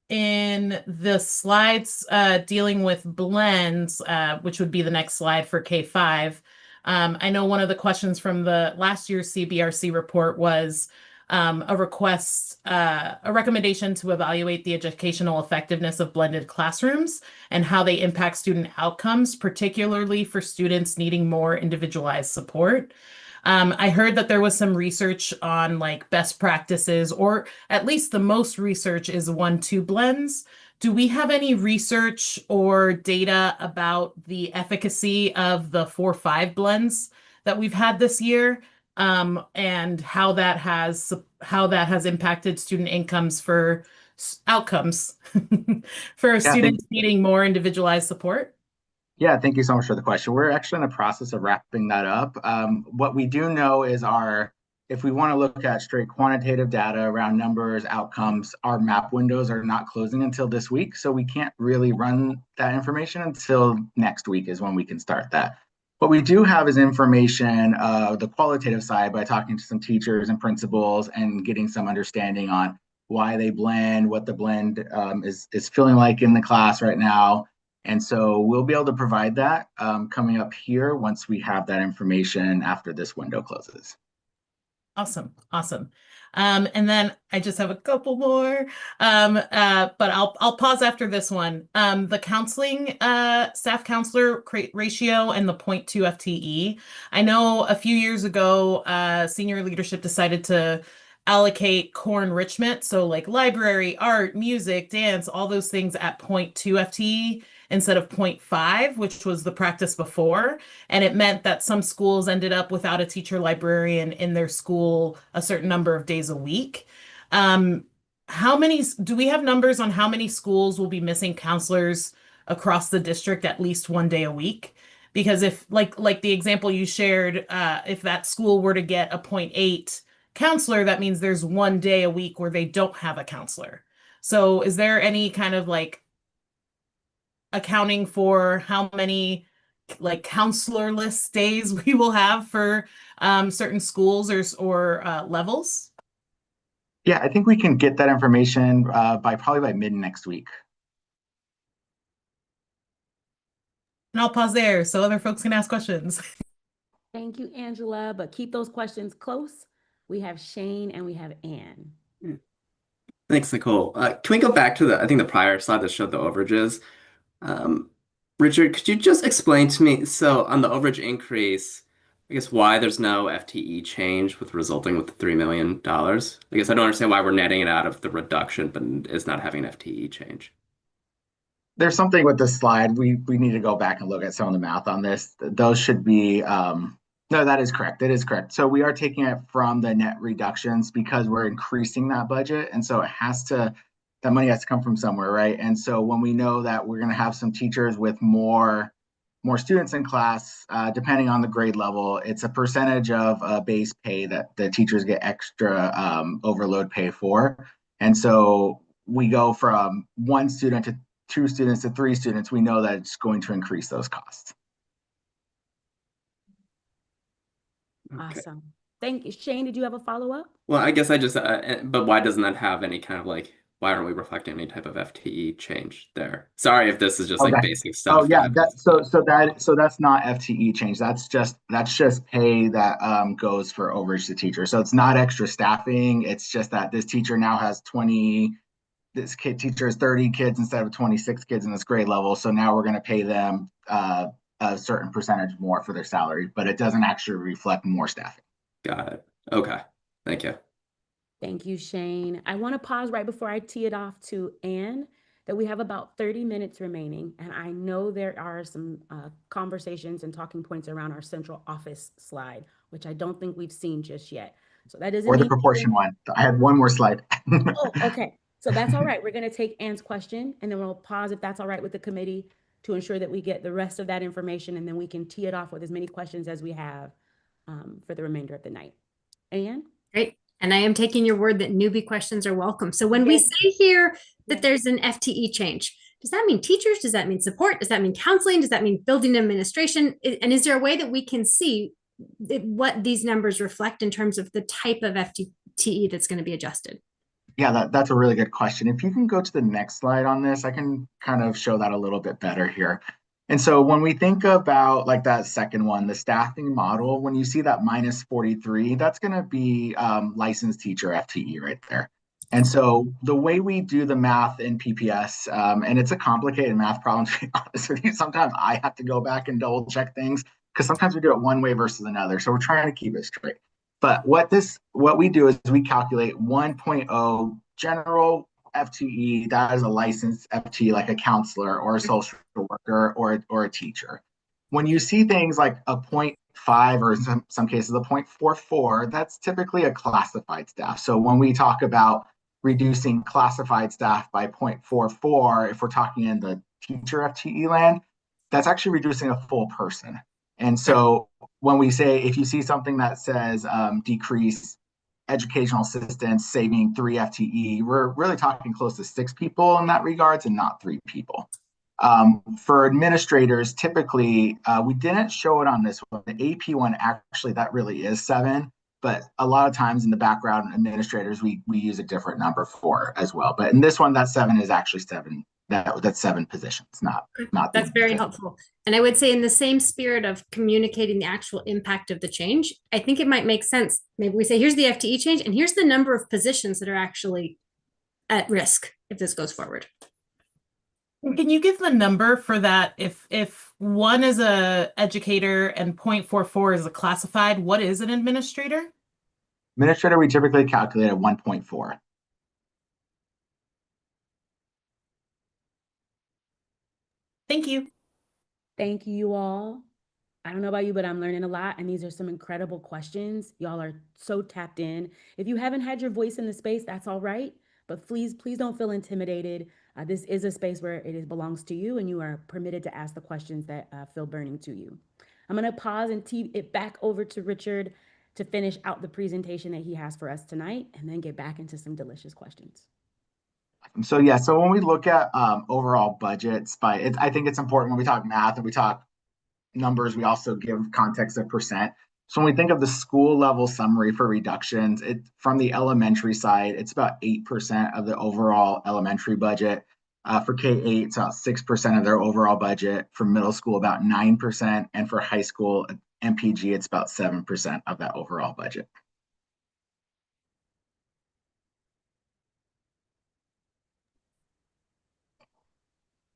in the slides dealing with blends, which would be the next slide for K5, I know one of the questions from the last year's CBRC report was a recommendation to evaluate the educational effectiveness of blended classrooms and how they impact student outcomes, particularly for students needing more individualized support. I heard that there was some research on like best practices, or at least the most research is 1-2 blends. Do we have any research or data about the efficacy of the 4-5 blends that we've had this year, and how that has impacted student outcomes for students needing more individualized support? Yeah, thank you so much for the question. We're actually in the process of wrapping that up. What we do know is if we want to look at straight quantitative data around numbers, outcomes, our map windows are not closing until this week. So we can't really run that information until next week is when we can start that. What we do have is information, the qualitative side, by talking to some teachers and principals and getting some understanding on why they blend, what the blend is feeling like in the class right now. And so we'll be able to provide that coming up here once we have that information after this window closes. Awesome. And then I just have a couple more, but I'll pause after this one. The counseling staff counselor ratio and the 0.2 FTE. I know a few years ago, senior leadership decided to allocate core enrichment, so like library, art, music, dance, all those things at 0.2 FTE instead of 0.5, which was the practice before. And it meant that some schools ended up without a teacher librarian in their school a certain number of days a week. Do we have numbers on how many schools will be missing counselors across the district at least one day a week? Because if like the example you shared, if that school were to get a 0.8 counselor, that means there's one day a week where they don't have a counselor. So is there any kind of like accounting for how many like counselorless days we will have for certain schools or levels? Yeah, I think we can get that information probably by mid next week. And I'll pause there so other folks can ask questions. Thank you, Angela, but keep those questions close. We have Shane and we have Anne. Thanks, Nicole. Can we go back to the prior slide that showed the overages? Richard, could you just explain to me, so on the overage increase, I guess why there's no FTE change resulting with the $3 million? I guess I don't understand why we're netting it out of the reduction, but is not having an FTE change. There's something with this slide. We need to go back and look at some of the math on this. Those should be, no, that is correct. That is correct. So we are taking it from the net reductions because we're increasing that budget. And so that money has to come from somewhere, right? And so when we know that we're going to have some teachers with more students in class, depending on the grade level, it's a percentage of base pay that the teachers get extra overload pay for. And so we go from 1 student to 2 students to 3 students. We know that it's going to increase those costs. Awesome. Thank you. Shane, did you have a follow-up? Well, I guess I just, but why doesn't that have any kind of like why aren't we reflecting any type of FTE change there? Sorry if this is just like Okay. basic stuff. Yeah, that's not FTE change. That's just pay that goes for overage to teacher. So it's not extra staffing. It's just that this teacher now has 20. This teacher has 30 kids instead of 26 kids in this grade level. So now we're going to pay them a certain percentage more for their salary, but it doesn't actually reflect more staffing. Got it. Okay. Thank you. Thank you, Shane. I want to pause right before I tee it off to Anne that we have about 30 minutes remaining. And I know there are some conversations and talking points around our central office slide, which I don't think we've seen just yet. So that doesn't Or the mean proportion one. I had one more slide. Oh, okay. So that's all right. We're going to take Anne's question and then we'll pause if that's all right with the committee to ensure that we get the rest of that information and then we can tee it off with as many questions as we have for the remainder of the night. Anne? Great. And I am taking your word that newbie questions are welcome. So when we say here that there's an FTE change, does that mean teachers? Does that mean support? Does that mean counseling? Does that mean building administration? And is there a way that we can see what these numbers reflect in terms of the type of FTE that's going to be adjusted? Yeah, that's a really good question. If you can go to the next slide on this, I can kind of show that a little bit better here. And so when we think about like that second one, the staffing model, when you see that minus 43, that's going to be licensed teacher FTE right there. And so the way we do the math in PPS, and it's a complicated math problem, to be honest with you, sometimes I have to go back and double check things because sometimes we do it one way versus another. So we're trying to keep it straight. But what we do is we calculate 1.0 general FTE, that is a licensed FTE like a counselor or a social worker or a teacher. When you see things like a 0.5 or in some cases a 0.44, that's typically a classified staff. So when we talk about reducing classified staff by 0.44, if we're talking in the teacher FTE land, that's actually reducing a full person. And so when we say, if you see something that says decrease educational assistants saving 3 FTE, we're really talking close to 6 people in that regards and not 3 people. For administrators, typically, we didn't show it on this one. The AP one, actually, that really is 7. But a lot of times in the background, administrators, we use a different number for as well. But in this one, that 7 is actually 7. That's 7 positions, not. That's very helpful. And I would say in the same spirit of communicating the actual impact of the change, I think it might make sense. Maybe we say, here's the FTE change, and here's the number of positions that are actually at risk if this goes forward. Can you give the number for that? If 1 is a educator and 0.44 is a classified, what is an administrator? Administrator, we typically calculate at 1.4. Thank you. Thank you all. I don't know about you, but I'm learning a lot. And these are some incredible questions. Y'all are so tapped in. If you haven't had your voice in the space, that's all right. But please don't feel intimidated. This is a space where it belongs to you and you are permitted to ask the questions that feel burning to you. I'm going to pause and tee it back over to Richard to finish out the presentation that he has for us tonight and then get back into some delicious questions. So when we look at overall budgets, I think it's important when we talk math and we talk numbers, we also give context of percent. So when we think of the school level summary for reductions, from the elementary side, it's about 8% of the overall elementary budget. For K-8, it's about 6% of their overall budget. For middle school, about 9%. And for high school, MPG, it's about 7% of that overall budget.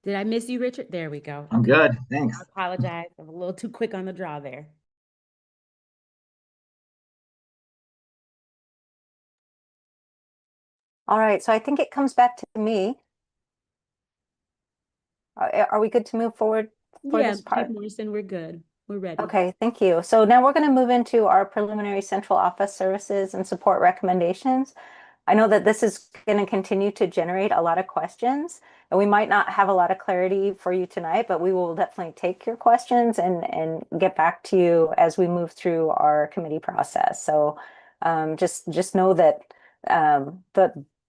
Did I miss you, Richard? There we go. I'm good. Thanks. I apologize. I'm a little too quick on the draw there. All right, so I think it comes back to me. Are we good to move forward for this part? Morrison, we're good. We're ready. Okay, thank you. So now we're going to move into our preliminary central office services and support recommendations. I know that this is going to continue to generate a lot of questions, and we might not have a lot of clarity for you tonight, but we will definitely take your questions and get back to you as we move through our committee process. So just know that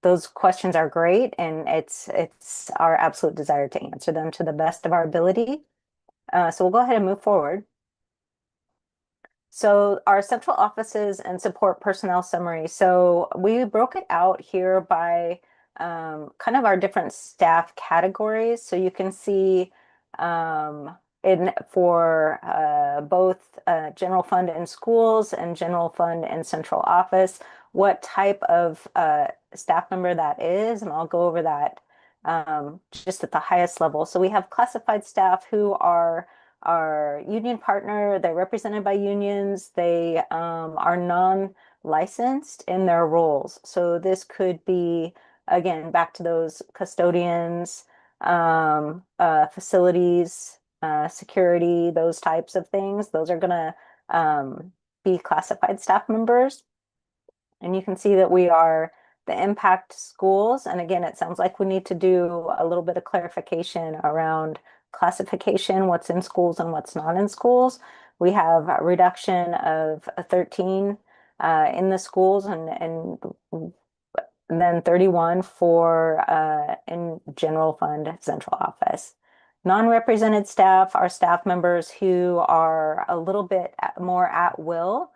those questions are great, and it's our absolute desire to answer them to the best of our ability. So we'll go ahead and move forward. So our central offices and support personnel summary. So we broke it out here by kind of our different staff categories. So you can see for both general fund and schools and general fund and central office, what type of staff member that is, and I'll go over that just at the highest level. So we have classified staff who are our union partner. They're represented by unions. They are non-licensed in their roles. So this could be, again, back to those custodians, facilities, security, those types of things. Those are going to be classified staff members. And you can see that we are the impact schools. And again, it sounds like we need to do a little bit of clarification around classification, what's in schools and what's not in schools. We have a reduction of 13 in the schools and then 31 for in general fund central office. Non-represented staff are staff members who are a little bit more at will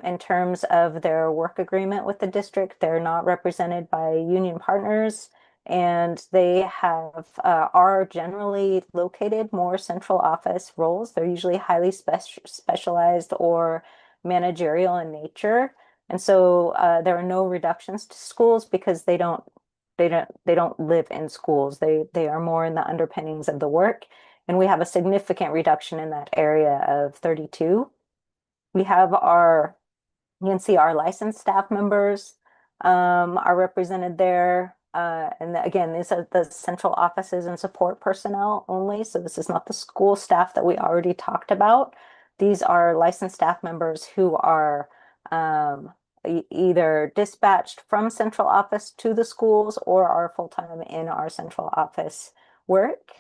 in terms of their work agreement with the district. They're not represented by union partners, and they have are generally located more central office roles. They're usually highly specialized or managerial in nature. And so there are no reductions to schools because they don't live in schools. They are more in the underpinnings of the work. And we have a significant reduction in that area of 32. We have you can see our licensed staff members are represented there. And again, these are the central offices and support personnel only. So this is not the school staff that we already talked about. These are licensed staff members who are either dispatched from central office to the schools or are full-time in our central office work.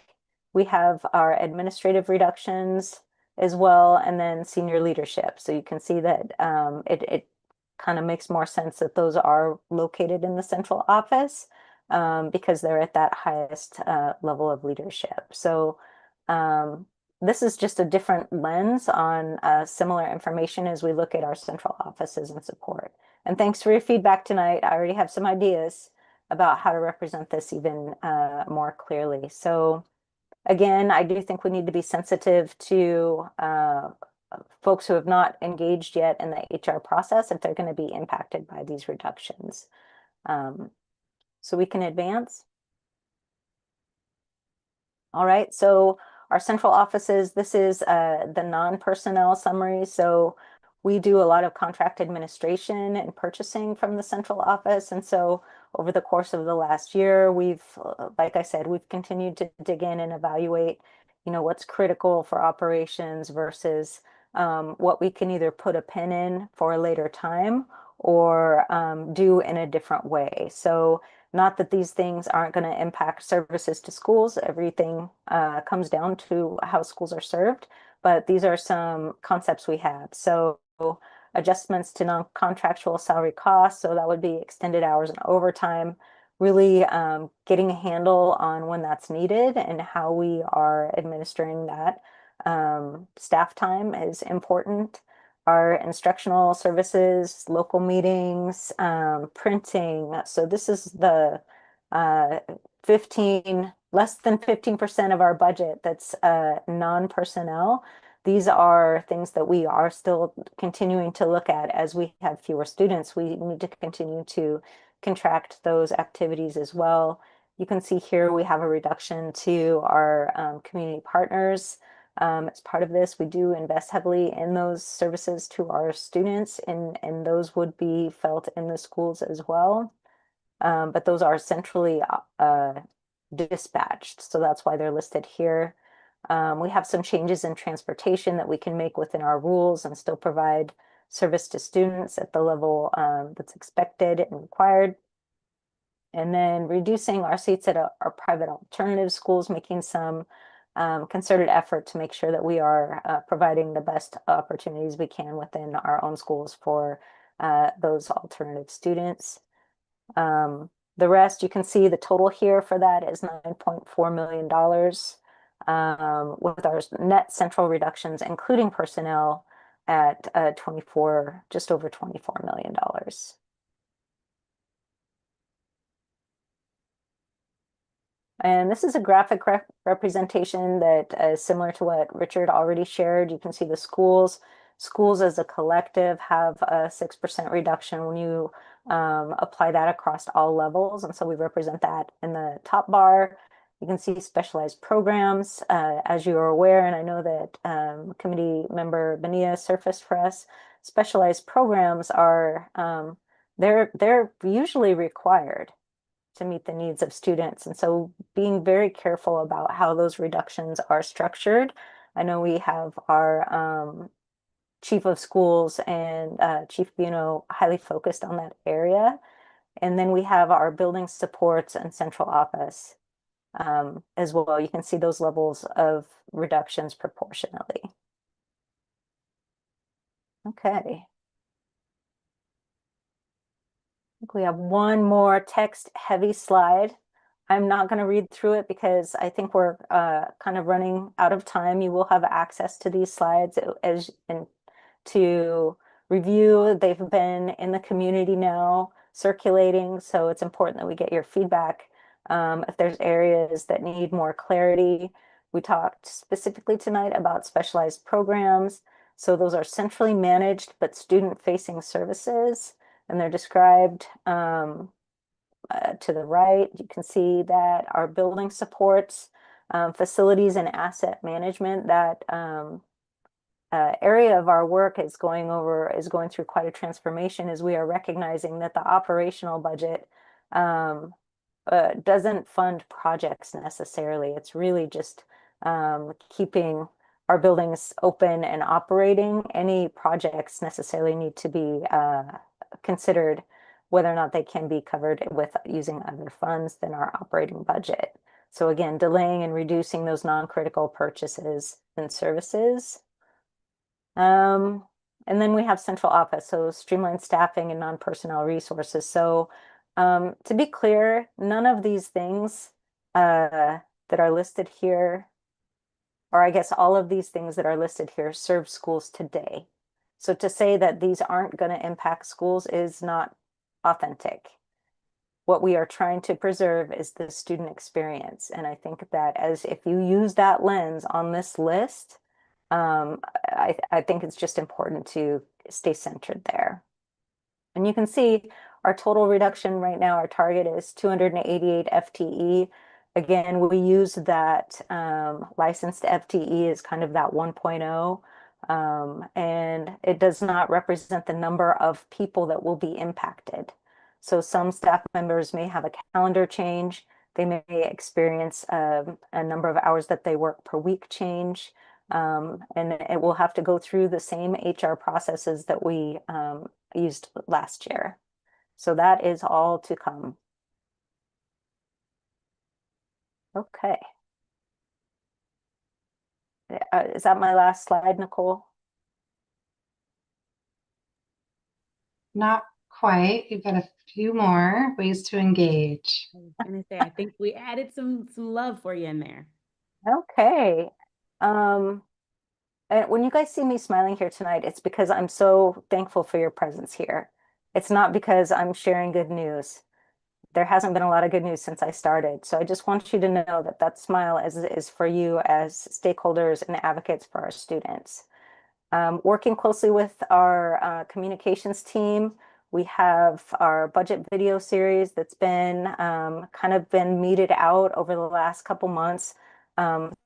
We have our administrative reductions as well, and then senior leadership. So you can see that it kind of makes more sense that those are located in the central office because they're at that highest level of leadership. So this is just a different lens on similar information as we look at our central offices and support. And thanks for your feedback tonight. I already have some ideas about how to represent this even more clearly. So again, I do think we need to be sensitive to folks who have not engaged yet in the HR process if they're going to be impacted by these reductions. So we can advance. All right, so our central offices, this is the non-personnel summary. So we do a lot of contract administration and purchasing from the central office. And so over the course of the last year, we've, like I said, we've continued to dig in and evaluate, what's critical for operations versus what we can either put a pin in for a later time or do in a different way. So not that these things aren't going to impact services to schools. Everything comes down to how schools are served, but these are some concepts we have. So adjustments to non-contractual salary costs. So that would be extended hours and overtime, really getting a handle on when that's needed and how we are administering that. Staff time is important. Our instructional services, local meetings, printing. So this is the less than 15% of our budget that's non-personnel. These are things that we are still continuing to look at as we have fewer students. We need to continue to contract those activities as well. You can see here we have a reduction to our community partners. As part of this, we do invest heavily in those services to our students, and those would be felt in the schools as well. But those are centrally dispatched, so that's why they're listed here. We have some changes in transportation that we can make within our rules and still provide service to students at the level that's expected and required. And then reducing our seats at our private alternative schools, making some concerted effort to make sure that we are providing the best opportunities we can within our own schools for those alternative students. The rest, you can see the total here for that is $9.4 million with our net central reductions, including personnel, at just over $24 million. And this is a graphic representation that is similar to what Richard already shared. You can see the schools. Schools as a collective have a 6% reduction when you apply that across all levels. And so we represent that in the top bar. You can see specialized programs, as you are aware, and I know that committee member Benia surfaced for us. Specialized programs are they're usually required to meet the needs of students. And so being very careful about how those reductions are structured. I know we have our chief of schools and Chief Buno highly focused on that area. And then we have our building supports and central office as well. You can see those levels of reductions proportionately. Okay. We have one more text heavy slide. I'm not going to read through it because I think we're kind of running out of time. You will have access to these slides as and to review. They've been in the community now circulating, so it's important that we get your feedback. If there's areas that need more clarity, we talked specifically tonight about specialized programs. So those are centrally managed but student-facing services, and they're described to the right. You can see that our building supports, facilities and asset management, that area of our work is going through quite a transformation as we are recognizing that the operational budget doesn't fund projects necessarily. It's really just keeping our buildings open and operating. Any projects necessarily need to be considered whether or not they can be covered with using other funds than our operating budget. So again, delaying and reducing those non-critical purchases and services. And then we have central office, so streamlined staffing and non-personnel resources. So to be clear, none of these things that are listed here, or I guess all of these things that are listed here serve schools today. So to say that these aren't going to impact schools is not authentic. What we are trying to preserve is the student experience. And I think that if you use that lens on this list, I think it's just important to stay centered there. And you can see our total reduction right now, our target is 288 FTE. Again, we use that licensed FTE as kind of that 1.0. And it does not represent the number of people that will be impacted. So some staff members may have a calendar change. They may experience a number of hours that they work per week change. And it will have to go through the same HR processes that we used last year. So that is all to come. Okay. Is that my last slide, Nicole? Not quite. You've got a few more ways to engage. I was gonna say, I think we added some love for you in there. Okay. And when you guys see me smiling here tonight, it's because I'm so thankful for your presence here. It's not because I'm sharing good news. There hasn't been a lot of good news since I started. So I just want you to know that that smile is for you as stakeholders and advocates for our students. Working closely with our communications team, we have our budget video series that's been kind of been meted out over the last couple months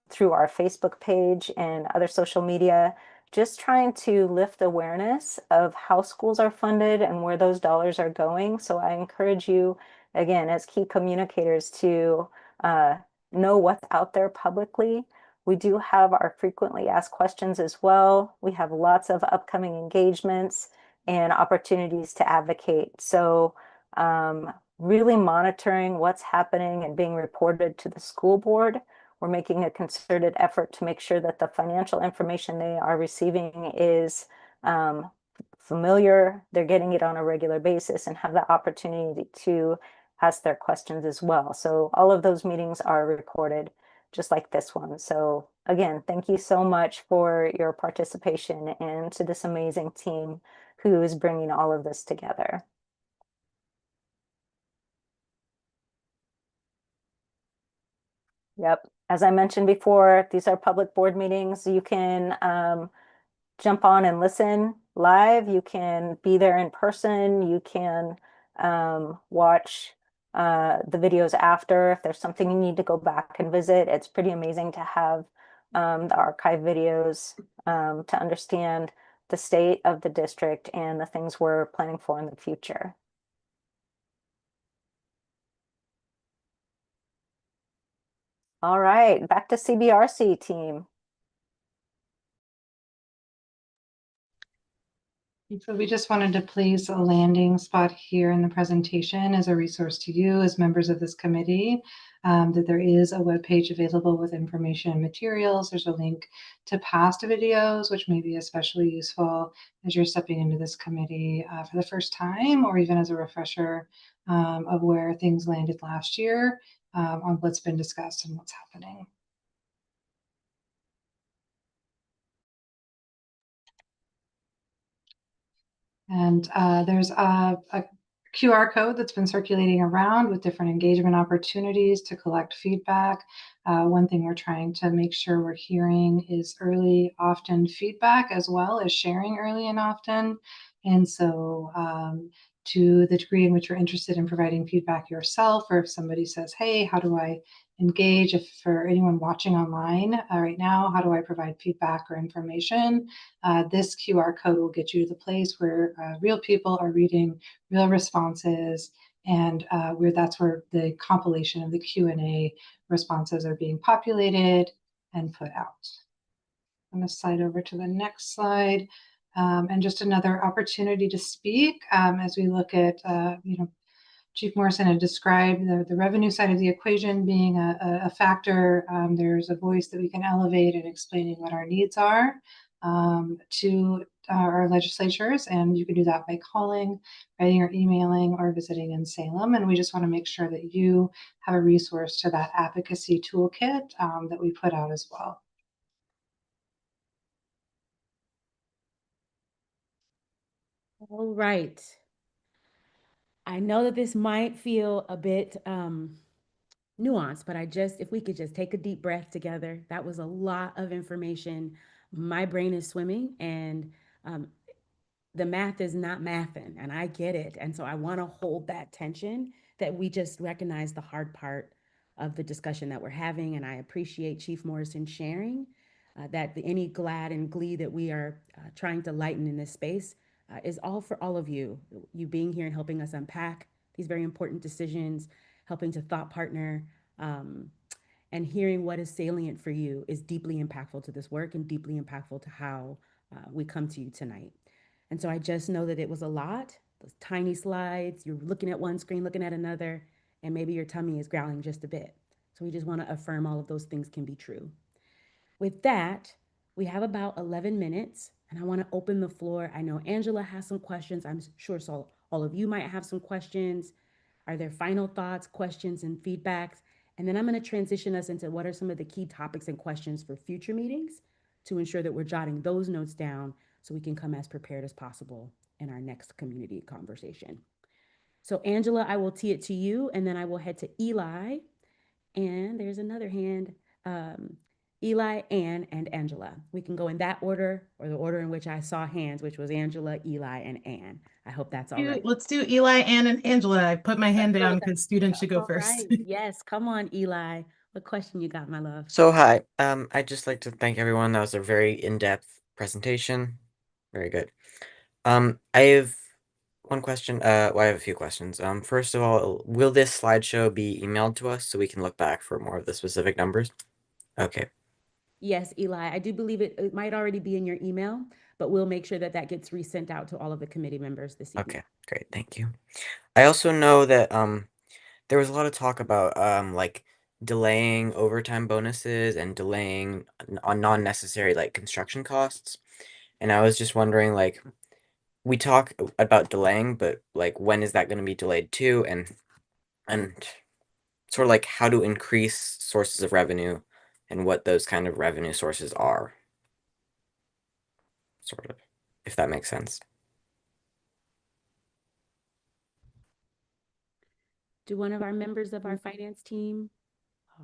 through our Facebook page and other social media, just trying to lift awareness of how schools are funded and where those dollars are going. So I encourage you, again, as key communicators, to know what's out there publicly. We do have our frequently asked questions as well. We have lots of upcoming engagements and opportunities to advocate. So really monitoring what's happening and being reported to the school board. We're making a concerted effort to make sure that the financial information they are receiving is familiar, they're getting it on a regular basis, and have the opportunity to ask their questions as well. So all of those meetings are recorded, just like this one. So again, thank you so much for your participation and to this amazing team who is bringing all of this together. Yep. As I mentioned before, these are public board meetings. You can jump on and listen live. You can be there in person. You can watch the videos after if there's something you need to go back and visit. It's pretty amazing to have the archive videos to understand the state of the district and the things we're planning for in the future. All right, back to CBRC team. So we just wanted to place a landing spot here in the presentation as a resource to you as members of this committee, that there is a webpage available with information and materials. There's a link to past videos, which may be especially useful as you're stepping into this committee for the first time, or even as a refresher of where things landed last year on what's been discussed and what's happening. And there's a QR code that's been circulating around with different engagement opportunities to collect feedback. One thing we're trying to make sure we're hearing is early, often feedback, as well as sharing early and often. And so to the degree in which you're interested in providing feedback yourself, or if somebody says, hey, how do I engage? If for anyone watching online right now, how do I provide feedback or information? This QR code will get you to the place where real people are reading real responses, and that's where the compilation of the Q&A responses are being populated and put out. I'm going to slide over to the next slide. And just another opportunity to speak as we look at, Chief Morrison had described the revenue side of the equation being a factor. There's a voice that we can elevate in explaining what our needs are to our legislatures, and you can do that by calling, writing or emailing, or visiting in Salem. And we just want to make sure that you have a resource to that advocacy toolkit that we put out as well. All right. I know that this might feel a bit nuanced, but if we could just take a deep breath together. That was a lot of information. My brain is swimming, and the math is not mathing, and I get it. And so I want to hold that tension, that we just recognize the hard part of the discussion that we're having. And I appreciate Chief Morrison sharing that any glad and glee that we are trying to lighten in this space is all for all of you being here and helping us unpack these very important decisions, helping to thought partner, and hearing what is salient for you is deeply impactful to this work and deeply impactful to how we come to you tonight. And so I just know that it was a lot, those tiny slides, you're looking at one screen, looking at another, and maybe your tummy is growling just a bit. So we just want to affirm all of those things can be true. With that, we have about 11 minutes, and I want to open the floor. I know Angela has some questions. I'm sure all of you might have some questions. Are there final thoughts, questions, and feedbacks? And then I'm going to transition us into what are some of the key topics and questions for future meetings to ensure that we're jotting those notes down so we can come as prepared as possible in our next community conversation. So Angela, I will tee it to you, and then I will head to Eli. And there's another hand, Eli, Ann, and Angela. We can go in that order, or the order in which I saw hands, which was Angela, Eli, and Ann. I hope that's all right. Let's do Eli, Ann, and Angela. I put my hand down because students should go first. Right. Yes, come on, Eli. What question you got, my love? So hi, I'd just like to thank everyone. That was a very in-depth presentation. Very good. I have one question. Well, I have a few questions. First of all, will this slideshow be emailed to us so we can look back for more of the specific numbers? Okay. Yes, Eli, I do believe it might already be in your email, but we'll make sure that gets resent out to all of the committee members this evening. Okay, great, thank you. I also know that there was a lot of talk about like delaying overtime bonuses and delaying on non-necessary like construction costs. And I was just wondering, like, we talk about delaying, but like when is that going to be delayed to, and sort of like how to increase sources of revenue and what those kind of revenue sources are, sort of, if that makes sense. Do one of our members of our finance team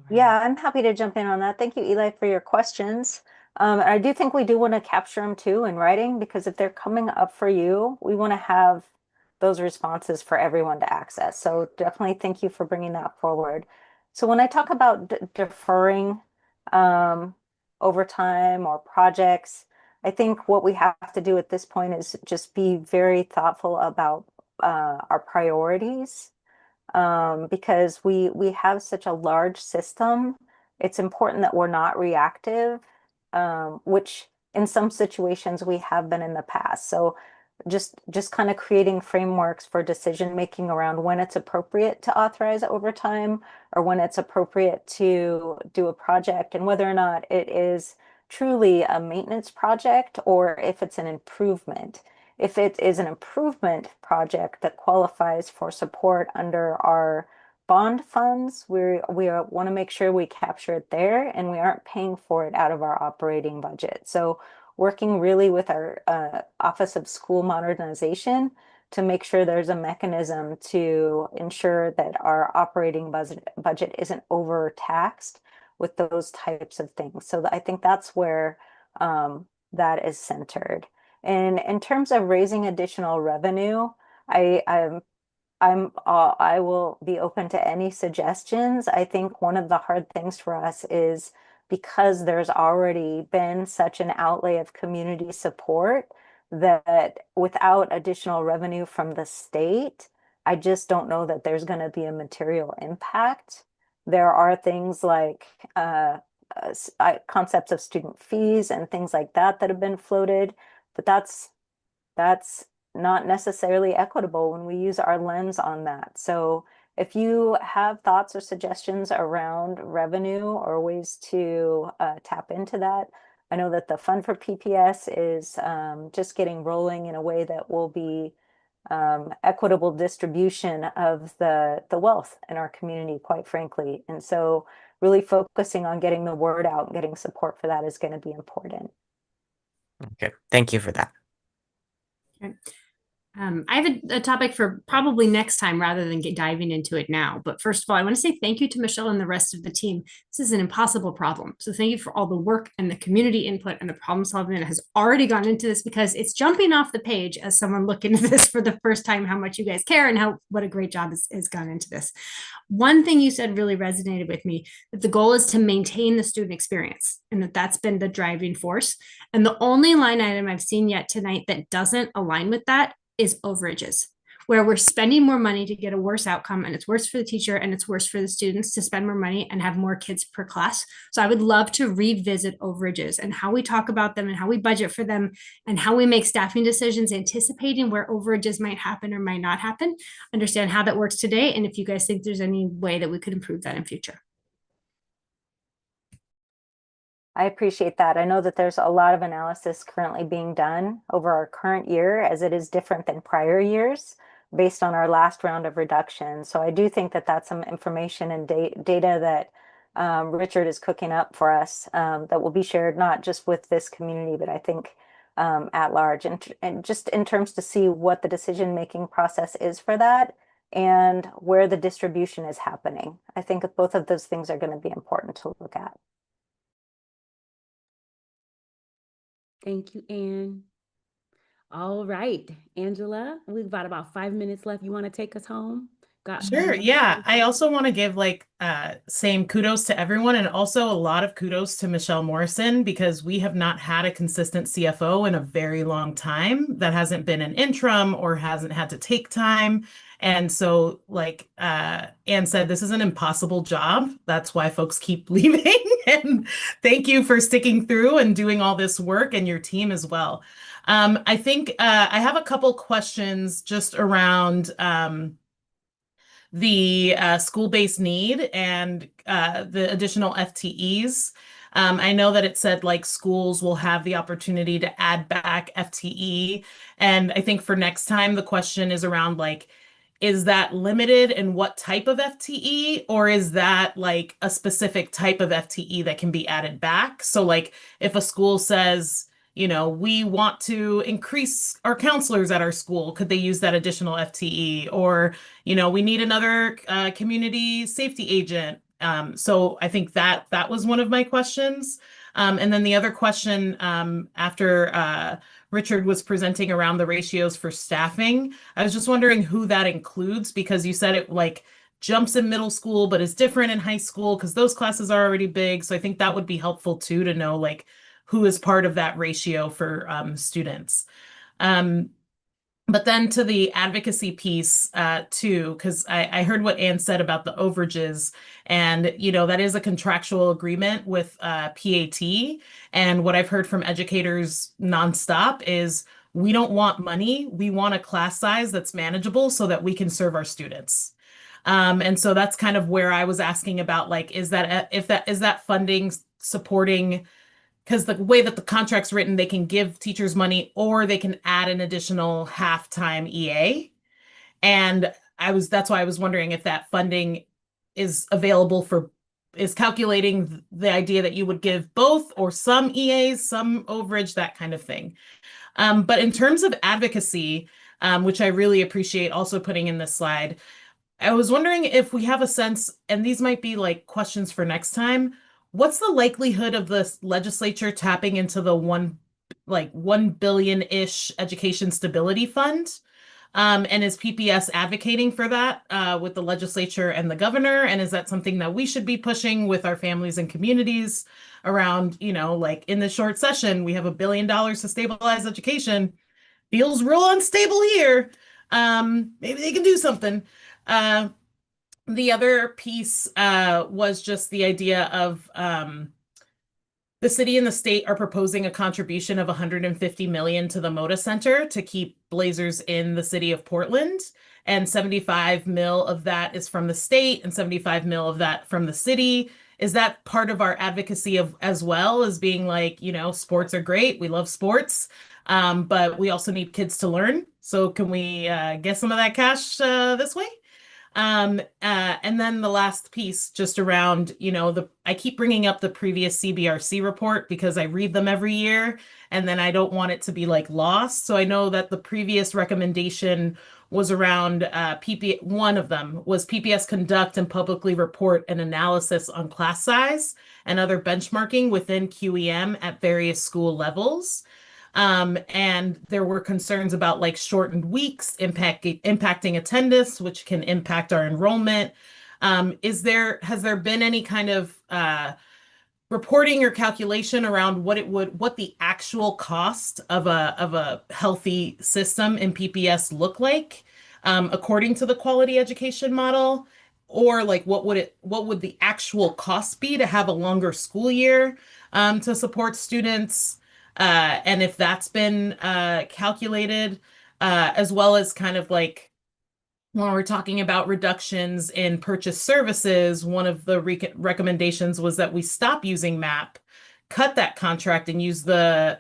Yeah, I'm happy to jump in on that. Thank you, Eli, for your questions. I do think we do want to capture them too in writing, because if they're coming up for you, we want to have those responses for everyone to access. So definitely thank you for bringing that forward. So when I talk about deferring overtime or projects, I think what we have to do at this point is just be very thoughtful about our priorities, because we have such a large system. It's important that we're not reactive, which in some situations we have been in the past. So just kind of creating frameworks for decision making around when it's appropriate to authorize overtime, or when it's appropriate to do a project, and whether or not it is truly a maintenance project or if it's an improvement. If it is an improvement project that qualifies for support under our bond funds, we want to make sure we capture it there and we aren't paying for it out of our operating budget. So working really with our Office of School Modernization to make sure there's a mechanism to ensure that our operating budget isn't overtaxed with those types of things. So I think that's where that is centered. And in terms of raising additional revenue, I will be open to any suggestions. I think one of the hard things for us is because there's already been such an outlay of community support, that without additional revenue from the state, I just don't know that there's going to be a material impact. There are things like concepts of student fees and things like that that have been floated, but that's not necessarily equitable when we use our lens on that. So if you have thoughts or suggestions around revenue or ways to tap into that, I know that the Fund for PPS is just getting rolling in a way that will be equitable distribution of the wealth in our community, quite frankly. And so really focusing on getting the word out and getting support for that is going to be important. Okay, thank you for that. Okay. I have a topic for probably next time rather than diving into it now. But first of all, I want to say thank you to Michelle and the rest of the team. This is an impossible problem. So thank you for all the work and the community input and the problem solving that has already gone into this, because it's jumping off the page as someone looking at this for the first time, how much you guys care and what a great job has gone into this. One thing you said really resonated with me, that the goal is to maintain the student experience and that's been the driving force. And the only line item I've seen yet tonight that doesn't align with that is overages, where we're spending more money to get a worse outcome, and it's worse for the teacher and it's worse for the students to spend more money and have more kids per class. So I would love to revisit overages and how we talk about them and how we budget for them and how we make staffing decisions anticipating where overages might happen or might not happen, understand how that works today, and if you guys think there's any way that we could improve that in future. I appreciate that. I know that there's a lot of analysis currently being done over our current year, as it is different than prior years based on our last round of reductions. So I do think that that's some information and data that Richard is cooking up for us, that will be shared not just with this community, but I think at large, and just in terms to see what the decision-making process is for that and where the distribution is happening. I think both of those things are going to be important to look at. Thank you, Anne. All right, Angela, we've got about 5 minutes left. You want to take us home? Sure. Yeah. I also want to give same kudos to everyone, and also a lot of kudos to Michelle Morrison, because we have not had a consistent CFO in a very long time that hasn't been an interim or hasn't had to take time. And so, like Anne said, this is an impossible job. That's why folks keep leaving. And thank you for sticking through and doing all this work, and your team as well. I think I have a couple questions just around the school-based need and the additional FTEs. I know that it said like schools will have the opportunity to add back FTE. And I think for next time, the question is around like, is that limited in what type of FTE, or is that like a specific type of FTE that can be added back? So like if a school says, you know, we want to increase our counselors at our school, could they use that additional FTE? Or, you know, we need another community safety agent. So I think that was one of my questions. And then the other question, after Richard was presenting around the ratios for staffing, I was just wondering who that includes, because you said it like jumps in middle school, but is different in high school because those classes are already big. So I think that would be helpful too, to know like who is part of that ratio for students. But then to the advocacy piece too, because I heard what Anne said about the overages, and that is a contractual agreement with PAT. And what I've heard from educators nonstop is we don't want money, we want a class size that's manageable so that we can serve our students. And so that's kind of where I was asking about, like, is that funding supporting, because the way that the contract's written, they can give teachers money or they can add an additional half-time EA. And that's why I was wondering if that funding is calculating the idea that you would give both or some EAs, some overage, that kind of thing. But in terms of advocacy, which I really appreciate also putting in this slide, I was wondering if we have a sense, and these might be like questions for next time, what's the likelihood of the legislature tapping into the 1 billion-ish education stability fund? And is PPS advocating for that with the legislature and the governor? And is that something that we should be pushing with our families and communities around, like in the short session, we have $1 billion to stabilize education. Feels real unstable here. Maybe they can do something. The other piece was just the idea of the city and the state are proposing a contribution of $150 million to the Moda Center to keep Blazers in the city of Portland. And 75 mil of that is from the state and 75 mil of that from the city. Is that part of our advocacy as well as being like, sports are great, we love sports, but we also need kids to learn. So can we get some of that cash this way? And then the last piece just around, I keep bringing up the previous CBRC report because I read them every year and then I don't want it to be like lost. So I know that the previous recommendation was around one of them was PPS conduct and publicly report an analysis on class size and other benchmarking within QEM at various school levels. And there were concerns about like shortened weeks impacting attendance, which can impact our enrollment. Has there been any kind of reporting or calculation around what the actual cost of a healthy system in PPS look like, according to the quality education model? Or like what would the actual cost be to have a longer school year to support students? And if that's been calculated, as well as kind of like when we're talking about reductions in purchase services, one of the recommendations was that we stop using MAP, cut that contract, and use the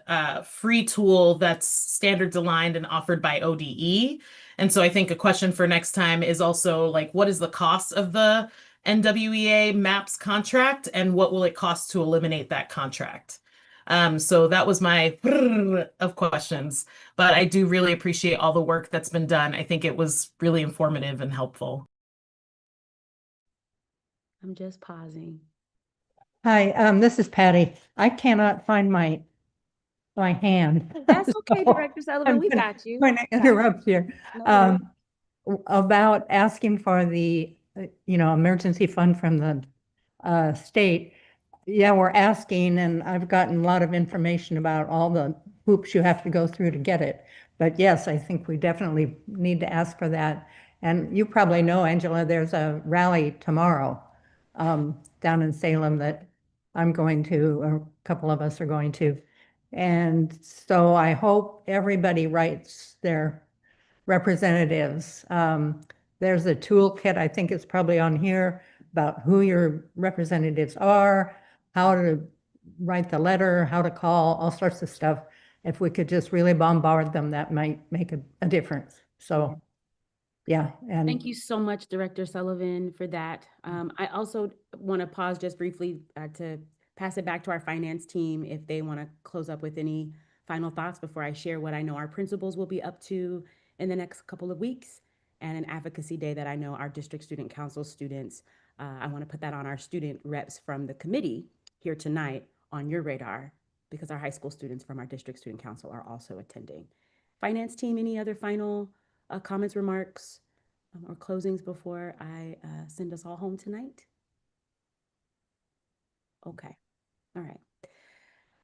free tool that's standards aligned and offered by ODE. And so I think a question for next time is also like, what is the cost of the NWEA MAPS contract, and what will it cost to eliminate that contract? So that was my of questions, but I do really appreciate all the work that's been done. I think it was really informative and helpful. I'm just pausing. Hi, this is Patty. I cannot find my hand. That's okay, So Director Sullivan. We got you. I'm gonna interrupt here. No About asking for the, emergency fund from the state. Yeah, we're asking, and I've gotten a lot of information about all the hoops you have to go through to get it. But yes, I think we definitely need to ask for that. And you probably know, Angela, there's a rally tomorrow down in Salem that I'm going to, or a couple of us are going to. And so I hope everybody writes their representatives. There's a toolkit, I think it's probably on here, about who your representatives are, how to write the letter, how to call, all sorts of stuff. If we could just really bombard them, that might make a difference. So, yeah. And Thank you so much, Director Sullivan, for that. I also want to pause just briefly to pass it back to our finance team if they want to close up with any final thoughts before I share what I know our principals will be up to in the next couple of weeks, and an advocacy day that I know our district student council students I want to put that on our student reps from the committee here tonight on your radar, because our high school students from our district student council are also attending. Finance team, any other final comments, remarks, or closings before I send us all home tonight? Okay, all right.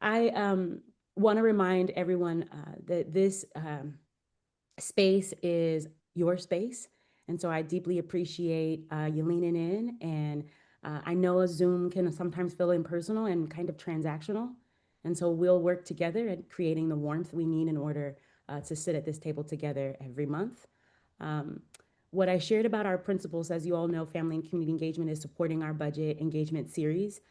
I want to remind everyone that this space is your space. And so I deeply appreciate you leaning in. And I know a Zoom can sometimes feel impersonal and kind of transactional. And so we'll work together at creating the warmth we need in order to sit at this table together every month. What I shared about our principles, as you all know, family and community engagement is supporting our budget engagement series.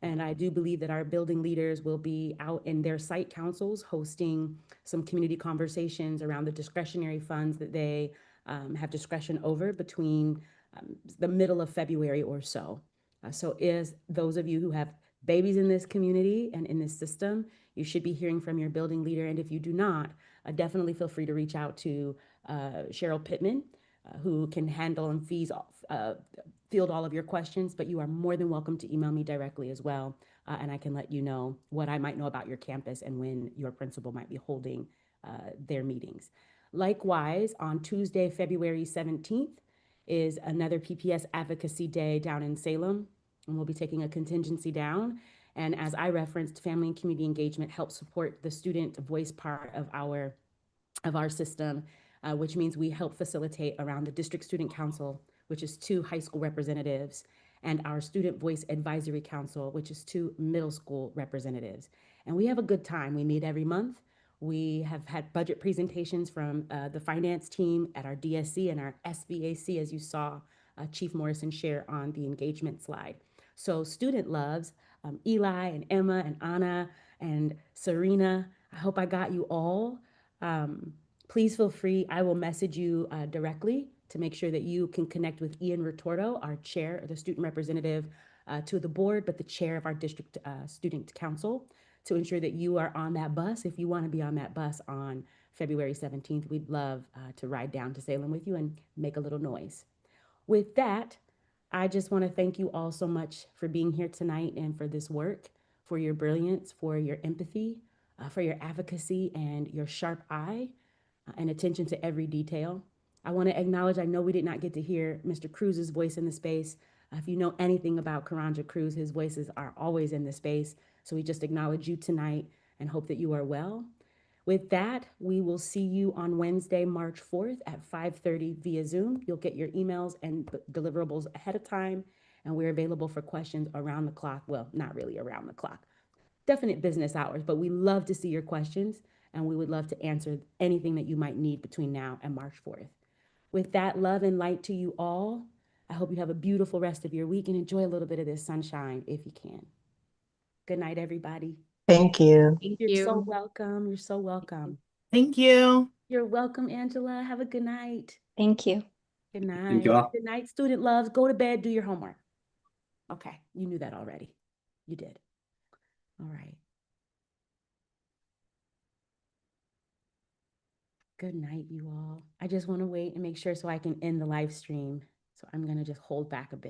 And I do believe that our building leaders will be out in their site councils hosting some community conversations around the discretionary funds that they have discretion over between the middle of February or so. So is those of you who have babies in this community and in this system, you should be hearing from your building leader. And if you do not, definitely feel free to reach out to Cheryl Pittman, who can handle and field all of your questions, but you are more than welcome to email me directly as well. And I can let you know what I might know about your campus and when your principal might be holding their meetings. Likewise, on Tuesday, February 17th is another PPS Advocacy Day down in Salem, and we'll be taking a contingency down. And as I referenced, family and community engagement helps support the student voice part of our system, which means we help facilitate around the district student council, which is 2 high school representatives, and our student voice advisory council, which is 2 middle school representatives. And we have a good time. We meet every month. We have had budget presentations from the finance team at our DSC and our SBAC, as you saw Chief Morrison share on the engagement slide. So student loves, Eli and Emma and Anna and Serena, I hope I got you all. Please feel free. I will message you directly to make sure that you can connect with Ian Retorto, our chair, the student representative to the board, but the chair of our district student council, to ensure that you are on that bus. If you want to be on that bus on February 17th, we'd love to ride down to Salem with you and make a little noise. With that, I just want to thank you all so much for being here tonight and for this work, for your brilliance, for your empathy, for your advocacy and your sharp eye and attention to every detail. I want to acknowledge, I know we did not get to hear Mr. Cruz's voice in the space. If you know anything about Karanja Cruz, his voices are always in the space. So we just acknowledge you tonight and hope that you are well. With that, we will see you on Wednesday, March 4th at 5:30 via Zoom. You'll get your emails and deliverables ahead of time, and we're available for questions around the clock. Well, not really around the clock, definite business hours, but we love to see your questions, and we would love to answer anything that you might need between now and March 4th. With that, love and light to you all. I hope you have a beautiful rest of your week and enjoy a little bit of this sunshine if you can. Good night, everybody. Thank you. You're so welcome. You're so welcome. Thank you. You're welcome, Angela. Have a good night. Thank you. Good night. Thank you all. Good night, student loves. Go to bed, do your homework. Okay, you knew that already. You did. All right. Good night, you all. I just want to wait and make sure so I can end the live stream. So I'm going to just hold back a bit.